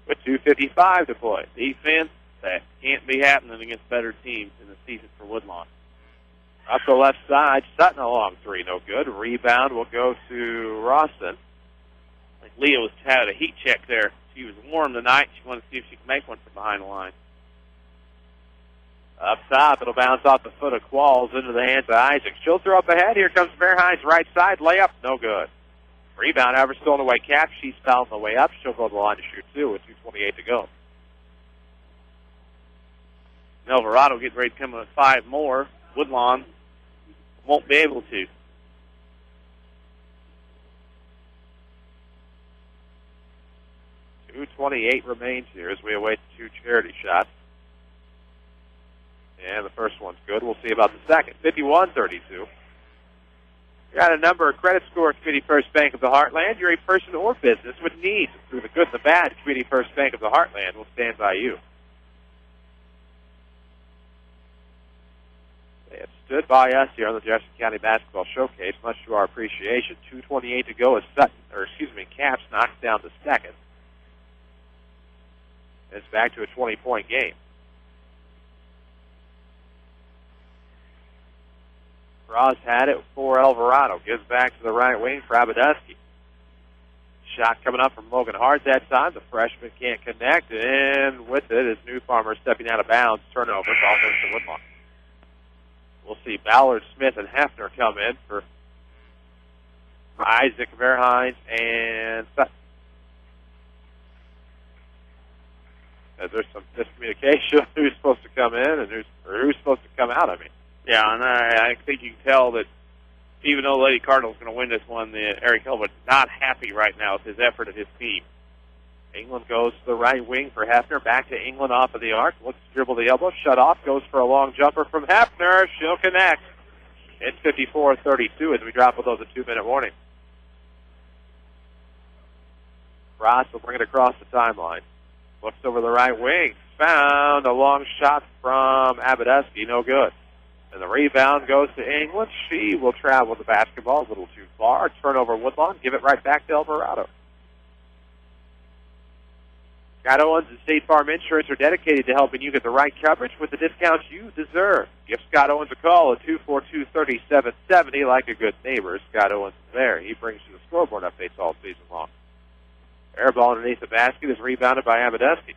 with 2:55 to play. Defense That can't be happening against better teams in the season for Woodlawn. Up the left side, Sutton along three, no good. Rebound will go to Rawson. Like Leah was had a heat check there. She was warm tonight. She wanted to see if she could make one from behind the line. Up top, it'll bounce off the foot of Qualls into the hands of Isaac. She'll throw up ahead. Here comes Verhines, right side, layup, no good. Rebound, however, stolen away. Cap, she's fouled on the way up. She'll go to the line to shoot two with 2:28 to go. Elverado getting ready to come in with 5 more. Woodlawn won't be able to. .228 remains here as we await the 2 charity shots. And the first one's good. We'll see about the second. 51-32. Got a number of credit score at Community First Bank of the Heartland. You're a person or business with needs. Through the good and the bad, Community First Bank of the Heartland will stand by you. They have stood by us here on the Jefferson County Basketball Showcase, much to our appreciation. 2:28 to go as Caps knocks down the second. It's back to a 20-point game. Ross had it for Elverado. Gives back to the right wing for Abadeski. Shot coming up from Logan Hart that time. The freshman can't connect, and with it is New Farmer stepping out of bounds. Turnover. It's offense to Woodlawn. We'll see Ballard, Smith, and Hefner come in for Isaac, Verhines, and Sutton. As there's some miscommunication of who's supposed to come in and who's supposed to come out, I mean. Yeah, and I think you can tell that even though Lady Cardinals going to win this one, Eric Hilbert's not happy right now with his effort of his team. England goes to the right wing for Hefner. Back to England off of the arc. Looks to dribble the elbow. Shut off. Goes for a long jumper from Hefner. She'll connect. It's 54-32 as we drop with those a 2-minute warning. Ross will bring it across the timeline. Looks over the right wing. Found a long shot from Abadeski. No good. And the rebound goes to England. She will travel the basketball a little too far. Turnover Woodlawn. Give it right back to Elverado. Scott Owens and State Farm Insurance are dedicated to helping you get the right coverage with the discounts you deserve. Give Scott Owens a call at 242-3770 like a good neighbor. Scott Owens is there. He brings you the scoreboard updates all season long. Air ball underneath the basket is rebounded by Abadeski.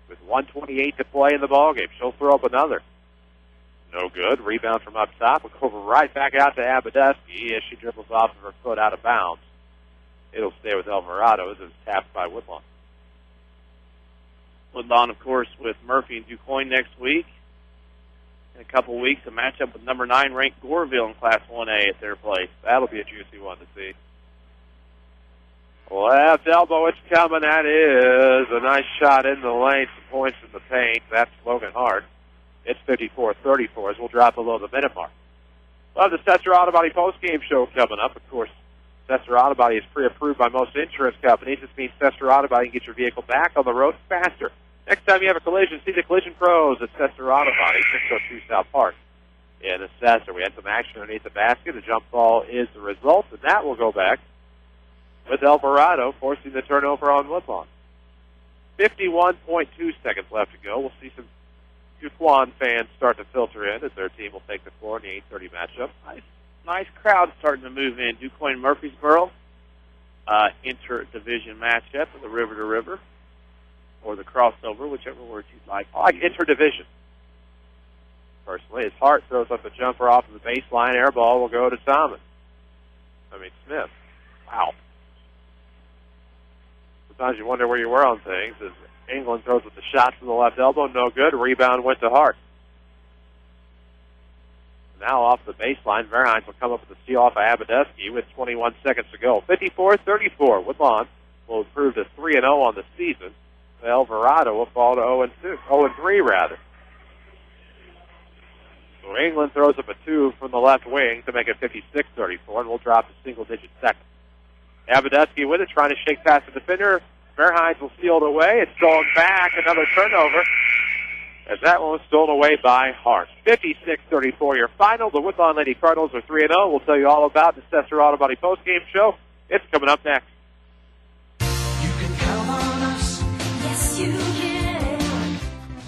With 1:28 to play in the ballgame, she'll throw up another. No good. Rebound from up top. Will go right back out to Abadeski as she dribbles off of her foot out of bounds. It'll stay with Elverado as it's tapped by Woodlawn. Woodlawn, of course, with Murphy and Quoin next week. In a couple of weeks, a matchup with number 9 ranked Goreville in Class 1A at their place. That'll be a juicy one to see. Left elbow, it's coming. That is a nice shot in the lane. Some points in the paint. That's Logan Hart. It's 54-34 as we'll drop below the minute mark. Well, the Setzer Auto Body postgame show coming up. Of course, Setzer Auto Body is pre-approved by most insurance companies. This means Setzer Auto Body can get your vehicle back on the road faster. Next time you have a collision, see the Collision Pros at Setzer Auto Body, 602 South Park. In the Setzer, we had some action underneath the basket. A jump ball is the result, and that will go back with Elverado forcing the turnover on Woodlawn. 51.2 seconds left to go. We'll see some Quoin fans start to filter in as their team will take the floor in the 8:30 matchup. Nice crowd starting to move in. DuQuoin Murfreesboro, inter-division matchup of the river to river, or the crossover, whichever word you'd like. I like inter-division, personally. As Hart throws up a jumper off of the baseline, air ball will go to Smith. Wow. Sometimes you wonder where you were on things. As England throws with the shot from the left elbow, no good. Rebound went to Hart. Now off the baseline, Verhines will come up with a steal off of Abadeski with 21 seconds to go. 54-34. Woodlawn will improve to 3-0 on the season. Elverado will fall to 0-3 rather. So England throws up a 2 from the left wing to make it 56-34, and we'll drop to single-digit seconds. Abadeski with it, trying to shake past the defender. Verhines will steal it away. It's stolen back. Another turnover. As that one was stolen away by Hart. 56-34, your final. The Woodlawn Lady Cardinals are 3-0. We'll tell you all about the Setzer Auto Body postgame show. It's coming up next. You can count on us. Yes, you can.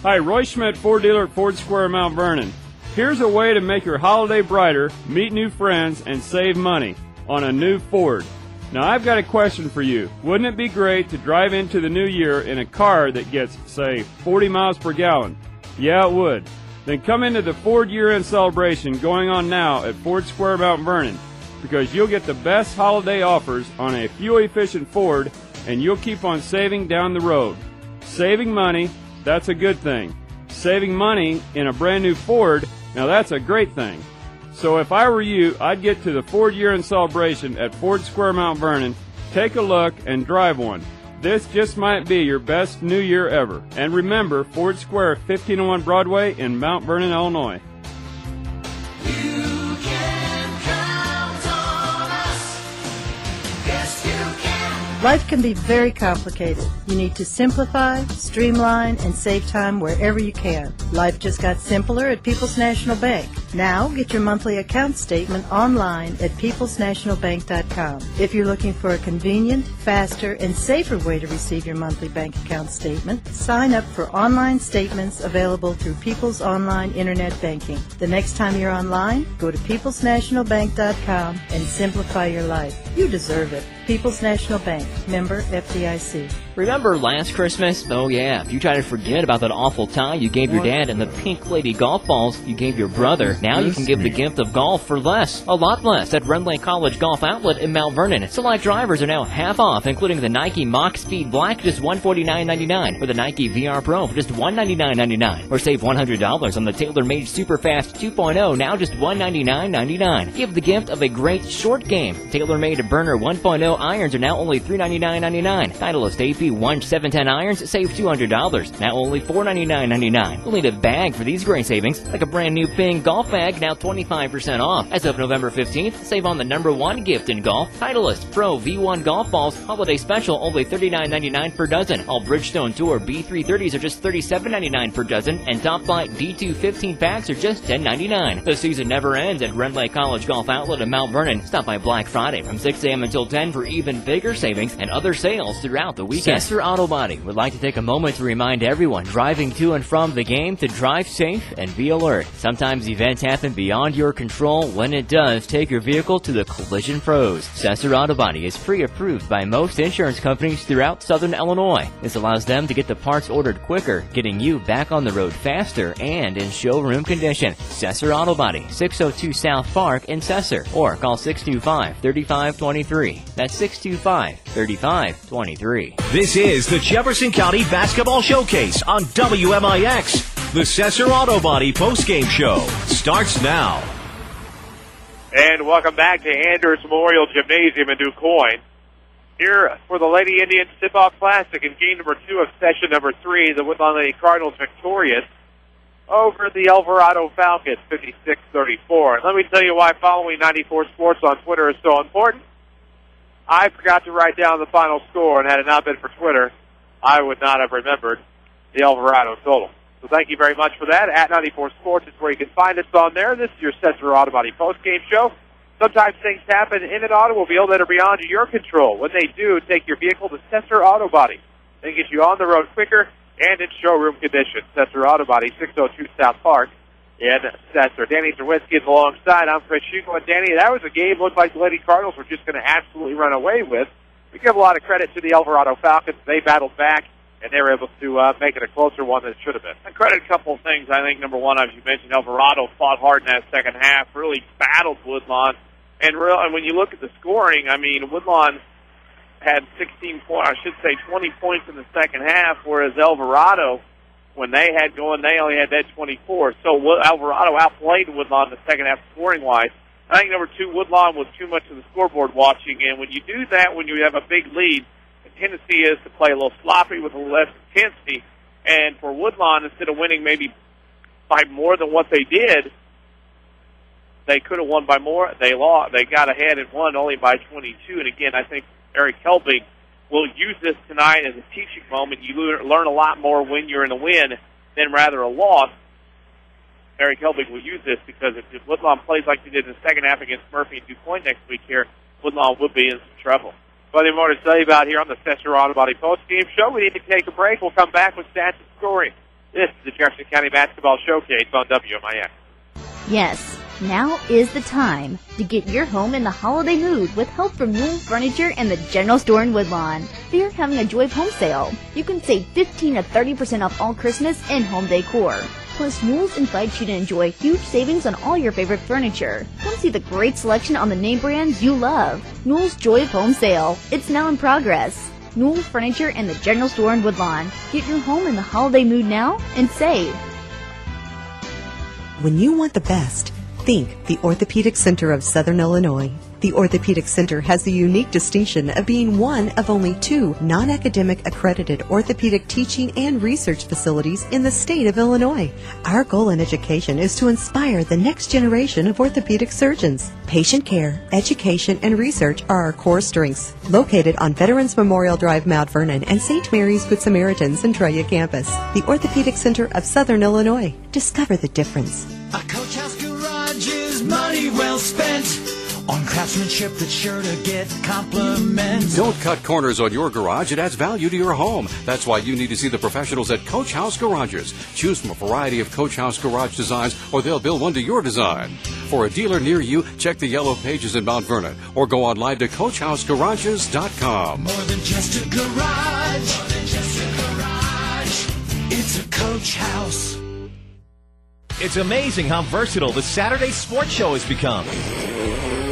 Hi, Roy Schmidt, Ford dealer at Ford Square, Mount Vernon. Here's a way to make your holiday brighter, meet new friends, and save money on a new Ford. Now, I've got a question for you. Wouldn't it be great to drive into the new year in a car that gets, say, 40 miles per gallon? Yeah, it would. Then come into the Ford year-end celebration going on now at Ford Square, Mount Vernon, because you'll get the best holiday offers on a fuel-efficient Ford, and you'll keep on saving down the road. Saving money, that's a good thing. Saving money in a brand new Ford, now that's a great thing. So if I were you, I'd get to the Ford year-end celebration at Ford Square, Mount Vernon, take a look, and drive one. This just might be your best new year ever. And remember, Ford Square, 1501 Broadway in Mount Vernon, Illinois. Life can be very complicated. You need to simplify, streamline, and save time wherever you can. Life just got simpler at People's National Bank. Now, get your monthly account statement online at peoplesnationalbank.com. If you're looking for a convenient, faster, and safer way to receive your monthly bank account statement, sign up for online statements available through People's Online Internet Banking. The next time you're online, go to peoplesnationalbank.com and simplify your life. You deserve it. People's National Bank, member FDIC. Remember last Christmas? Oh yeah, if you try to forget about that awful tie you gave your dad and the pink lady golf balls you gave your brother, now you can give the gift of golf for less, a lot less, at Renley College Golf Outlet in Mount Vernon. Select drivers are now half off, including the Nike Mach Speed Black, just $149.99, or the Nike VR Pro for just $199.99, or save $100 on the TaylorMade Superfast 2.0, now just $199.99. Give the gift of a great short game. TaylorMade Burner 1.0 irons are now only $399.99. Titleist AP 1-710 irons save $200, now only $499.99. You'll need a bag for these great savings, like a brand new Ping golf bag, now 25% off. As of November 15th, save on the #1 gift in golf, Titleist Pro V1 golf balls, holiday special, only $39.99 per dozen. All Bridgestone Tour B330s are just $37.99 per dozen, and Top Flight D2 15 packs are just $10.99. The season never ends at Renley College Golf Outlet in Mount Vernon. Stop by Black Friday from 6 a.m. until 10 for even bigger savings and other sales throughout the weekend. Sesser Auto Body would like to take a moment to remind everyone driving to and from the game to drive safe and be alert. Sometimes events happen beyond your control. When it does, take your vehicle to the collision pros. Sesser Auto Body is pre-approved by most insurance companies throughout Southern Illinois. This allows them to get the parts ordered quicker, getting you back on the road faster and in showroom condition. Sesser Auto Body, 602 South Park in Sesser, or call 625-3523. That's 625-3523. This is the Jefferson County Basketball Showcase on WMIX. The Sesser Auto Body postgame show starts now. And welcome back to Anders Memorial Gymnasium in Quoin. Here for the Lady Indians Tip-Off Classic in game number 2 of session number 3, the Woodlawn Lady Cardinals victorious over the Elverado Falcons, 56-34. And let me tell you why following 94 Sports on Twitter is so important. I forgot to write down the final score, and had it not been for Twitter, I would not have remembered the Elverado total. So thank you very much for that. At 94 Sports is where you can find us on there. This is your Sesser Auto Body postgame show. Sometimes things happen in an automobile that are beyond your control. When they do, take your vehicle to Sesser Auto Body. They get you on the road quicker and in showroom condition. Sesser Auto Body, 602 South Park in Sesser. Danny Czerwinski is alongside. I'm Chris Hugo. And Danny, that was a game looked like the Lady Cardinals were just going to absolutely run away with. We give a lot of credit to the Elverado Falcons. They battled back, and they were able to make it a closer one than it should have been. I credit a couple of things. I think, number one, as you mentioned, Elverado fought hard in that second half, really battled Woodlawn. And when you look at the scoring, I mean, Woodlawn had 16 points, I should say 20 points in the second half, whereas Elverado, when they had going, they only had that 24. So Elverado outplayed Woodlawn in the second half scoring-wise. I think, number two, Woodlawn was too much of the scoreboard watching. And when you do that, when you have a big lead, the tendency is to play a little sloppy with a little less intensity. And for Woodlawn, instead of winning maybe by more than what they did, they could have won by more. They lost. They got ahead and won only by 22. And again, I think Eric Helbig will use this tonight as a teaching moment. You learn a lot more when you're in a win than rather a loss. Eric Helbig will use this because if Woodlawn plays like they did in the second half against Murphy and DuPoint next week here, Woodlawn will be in some trouble. Plenty more to tell you about here on the Sesser Auto Body Post Game Show. We need to take a break. We'll come back with stats and scoring This is the Jefferson County Basketball Showcase on WMIX. Yes, now is the time to get your home in the holiday mood with help from Newell Furniture and the General Store in Woodlawn. They are having a Joy of Home sale. You can save 15 to 30% off all Christmas and home decor. Plus, Newell's invites you to enjoy huge savings on all your favorite furniture. Come see the great selection on the name brands you love. Newell's Joy of Home sale. It's now in progress. Newell Furniture and the General Store in Woodlawn. Get your home in the holiday mood now and save. When you want the best, think the Orthopedic Center of Southern Illinois. The Orthopedic Center has the unique distinction of being one of only 2 non-academic accredited orthopedic teaching and research facilities in the state of Illinois. Our goal in education is to inspire the next generation of orthopedic surgeons. Patient care, education, and research are our core strengths. Located on Veterans Memorial Drive, Mount Vernon, and St. Mary's Good Samaritans in Treya campus, the Orthopedic Center of Southern Illinois. Discover the difference. A Coach House Garage is money well spent on craftsmanship that's sure to get compliments. Don't cut corners on your garage. It adds value to your home. That's why you need to see the professionals at Coach House Garages. Choose from a variety of Coach House garage designs, or they'll build one to your design. For a dealer near you, check the yellow pages in Mount Vernon, or go online to CoachHouseGarages.com. More than just a garage. More than just a garage. It's a Coach House. It's amazing how versatile the Saturday Sports Show has become.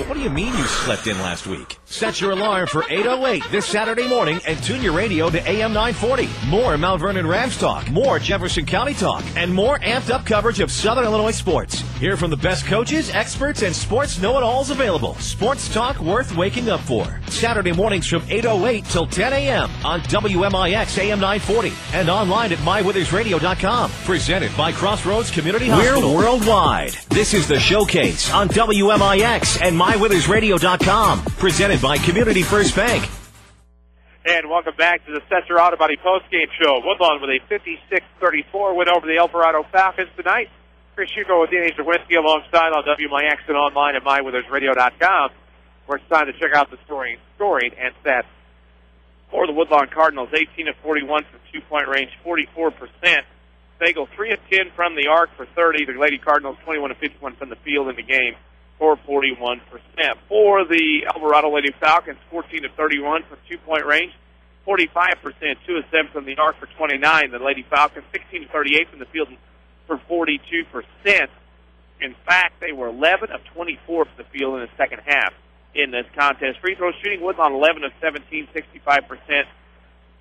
What do you mean you slept in last week? Set your alarm for 8:08 this Saturday morning and tune your radio to AM 940. More Mount Vernon Rams talk, more Jefferson County talk, and more amped-up coverage of Southern Illinois sports. Hear from the best coaches, experts, and sports know-it-alls available. Sports talk worth waking up for. Saturday mornings from 8:08 till 10 a.m. on WMIX AM 940 and online at mywithersradio.com. Presented by Crossroads Community Hospital. We're worldwide. This is the Showcase on WMIX and mywithersradio.com. Presented by Community First Bank. And welcome back to the Cesar Auto Body postgame show. Woodlawn with a 56-34 win over the Elverado Falcons tonight. Chris Hugo with Danny Czerwinski alongside on WMIX and online at mywithersradio.com. Where it's time to check out the scoring and stats for the Woodlawn Cardinals. 18 of 41 from two-point range, 44%. They go 3 of 10 from the arc for 30. The Lady Cardinals 21 of 51 from the field in the game for 41%. For the Elverado Lady Falcons, 14 of 31 from two-point range, 45%, 2 of 7 from the arc for 29. The Lady Falcons 16 of 38 from the field for 42%. In fact, they were 11 of 24 from the field in the second half in this contest. Free throw shooting, Woodlawn 11 of 17, 65%.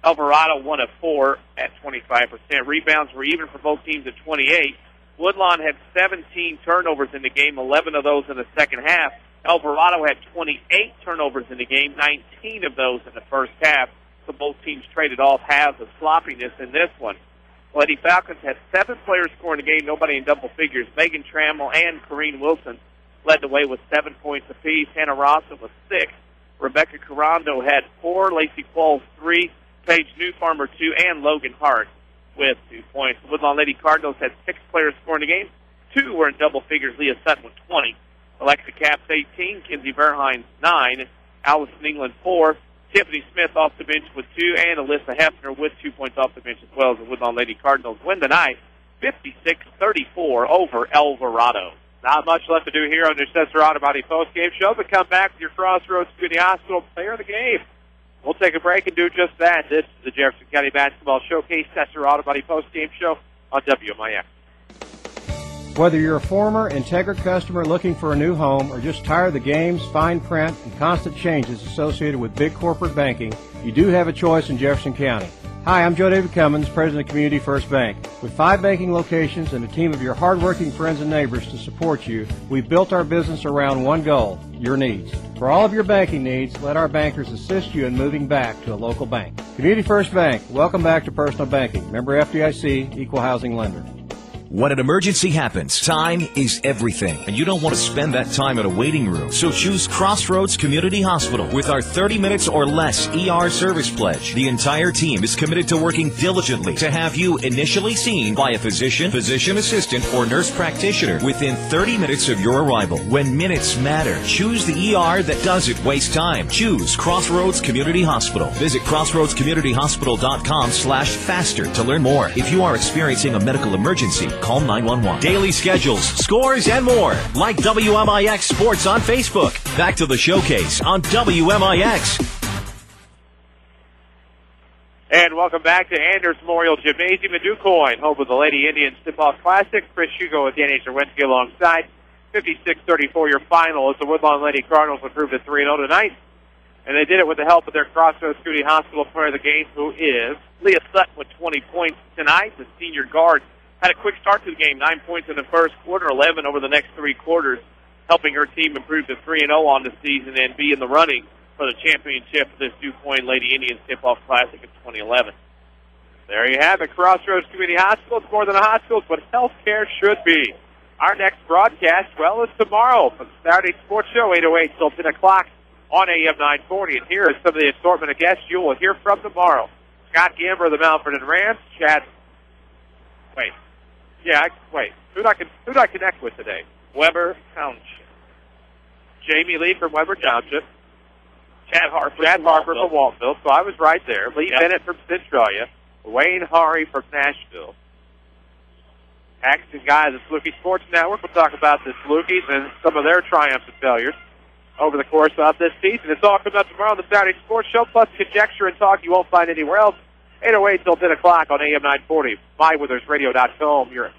Elverado 1 of 4 at 25%. Rebounds were even for both teams at 28. Woodlawn had 17 turnovers in the game, 11 of those in the second half. Elverado had 28 turnovers in the game, 19 of those in the first half. So both teams traded off halves of sloppiness in this one. Lady Falcons had 7 players scoring the game, nobody in double figures. Megan Trammell and Corrine Wilson led the way with 7 points apiece. Hannah Rossa with 6. Rebecca Carando had 4. Lacey Qualls 3. Paige Newfarmer 2. And Logan Hart with 2 points. The Woodlawn Lady Cardinals had 6 players scoring the game. 2 were in double figures. Leah Sutton with 20. Alexa Capps 18. Kinsey Verheyen 9. Allison England 4. Tiffany Smith off the bench with 2. And Alyssa Hefner with 2 points off the bench as well as the Woodlawn Lady Cardinals win tonight 56-34 over Elverado. Not much left to do here on your Cesar Auto Body postgame show, but come back with your Crossroads Community Hospital player of the game. We'll take a break and do just that. This is the Jefferson County Basketball Showcase Cesar Auto Body postgame show on WMIX. Whether you're a former Integra customer looking for a new home or just tired of the games, fine print, and constant changes associated with big corporate banking, you do have a choice in Jefferson County. Hi, I'm Joe David Cummins, President of Community First Bank. With 5 banking locations and a team of your hardworking friends and neighbors to support you, we've built our business around one goal, your needs. For all of your banking needs, let our bankers assist you in moving back to a local bank. Community First Bank, welcome back to personal banking. Member FDIC, Equal Housing Lender. When an emergency happens, time is everything, and you don't want to spend that time in a waiting room. So choose Crossroads Community Hospital with our 30 minutes or less ER service pledge. The entire team is committed to working diligently to have you initially seen by a physician, physician assistant, or nurse practitioner within 30 minutes of your arrival. When minutes matter, choose the ER that doesn't waste time. Choose Crossroads Community Hospital. Visit crossroadscommunityhospital.com/faster to learn more. If you are experiencing a medical emergency, call 911. Daily schedules, scores, and more. Like WMIX Sports on Facebook. Back to the showcase on WMIX. And welcome back to Anders Memorial Gymnasium in Quoin, home of the Lady Indians Tip-Off Classic. Chris Hugo with Danny Czerwinski alongside. 56-34 your final as the Woodlawn Lady Cardinals improved to 3-0 tonight. And they did it with the help of their Crossroads Community Hospital player of the game, who is Leah Sutton with 20 points tonight. The senior guard had a quick start to the game, 9 points in the first quarter, 11 over the next 3 quarters, helping her team improve to 3-0 on the season and be in the running for the championship of this Quoin Lady Indians Tip-Off Classic in 2011. There you have it, Crossroads Community Hospital. It's more than a hospital, it's what healthcare should be. Our next broadcast, well, is tomorrow from Saturday Sports Show, 8:08 till 10 o'clock on AM 940. And here is some of the assortment of guests you will hear from tomorrow. Scott Gamber of the Mountford and Rams, Who do I connect with today? Weber Township. Jamie Lee from Weber Township. Chad Harper from Waltonville. So I was right there. Lee Bennett from Centralia. Wayne Hari from Nashville. Axton Guy of the Salukee Sports Network. We'll talk about the Salukis and some of their triumphs and failures over the course of this season. It's all coming up tomorrow on the Saturday Sports Show, plus conjecture and talk you won't find anywhere else. 8:08 till 10 o'clock on AM 940. MyWithersRadio.com, your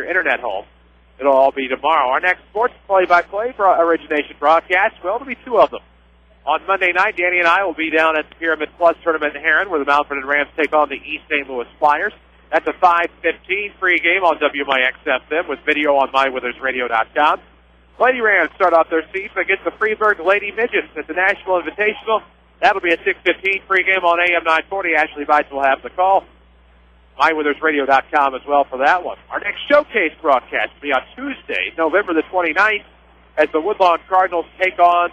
internet home. It'll all be tomorrow. Our next sports play-by-play for our origination broadcast, well, it'll be 2 of them. On Monday night, Danny and I will be down at the Pyramid Plus Tournament in Heron, where the Mountford and Rams take on the East St. Louis Flyers. That's a 5:15 pregame on WMIX FM with video on MyWithersRadio.com. Lady Rams start off their season against the Freeburg Lady Midgets at the National Invitational. That'll be at 6:15 pregame on AM 940. Ashley Bites will have the call. MyWithersRadio.com as well for that one. Our next showcase broadcast will be on Tuesday, November the 29th, as the Woodlawn Cardinals take on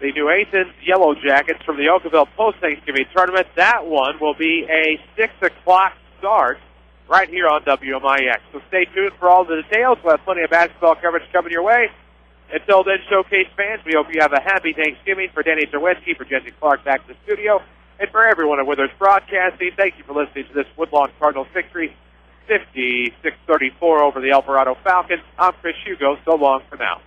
the New Athens Yellow Jackets from the Oakville Post-Thanksgiving Tournament. That one will be a 6 o'clock start right here on WMIX. So stay tuned for all the details. We'll have plenty of basketball coverage coming your way. Until then, Showcase fans, we hope you have a happy Thanksgiving. For Danny Czerwinski, for Jesse Clark back to the studio, and for everyone at Withers Broadcasting, thank you for listening to this Woodlawn Cardinals victory, 56-34 over the Elverado Falcons. I'm Chris Hugo. So long for now.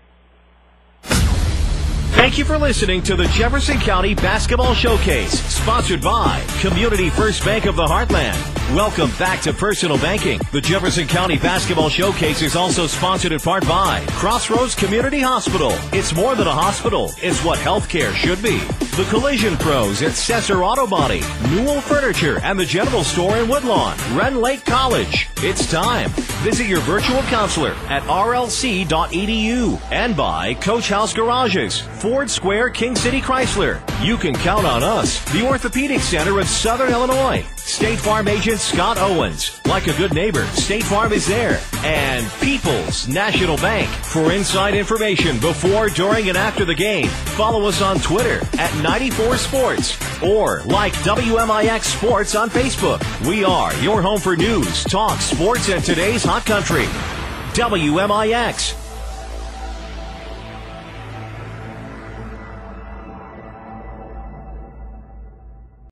Thank you for listening to the Jefferson County Basketball Showcase, sponsored by Community First Bank of the Heartland. Welcome back to Personal Banking. The Jefferson County Basketball Showcase is also sponsored in part by Crossroads Community Hospital. It's more than a hospital. It's what healthcare should be. The Collision Pros at Cesar Auto Body, Newell Furniture, and the General Store in Woodlawn, Ren Lake College. It's time. Visit your virtual counselor at rlc.edu. And by Coach House Garages, Ford Square, King City Chrysler. You can count on us. The Orthopedic Center of Southern Illinois. State Farm agent Scott Owens. Like a good neighbor, State Farm is there. And People's National Bank. For inside information before, during, and after the game, follow us on Twitter at 94sports or like WMIX Sports on Facebook. We are your home for news, talk, sports, and today's hot country. WMIX.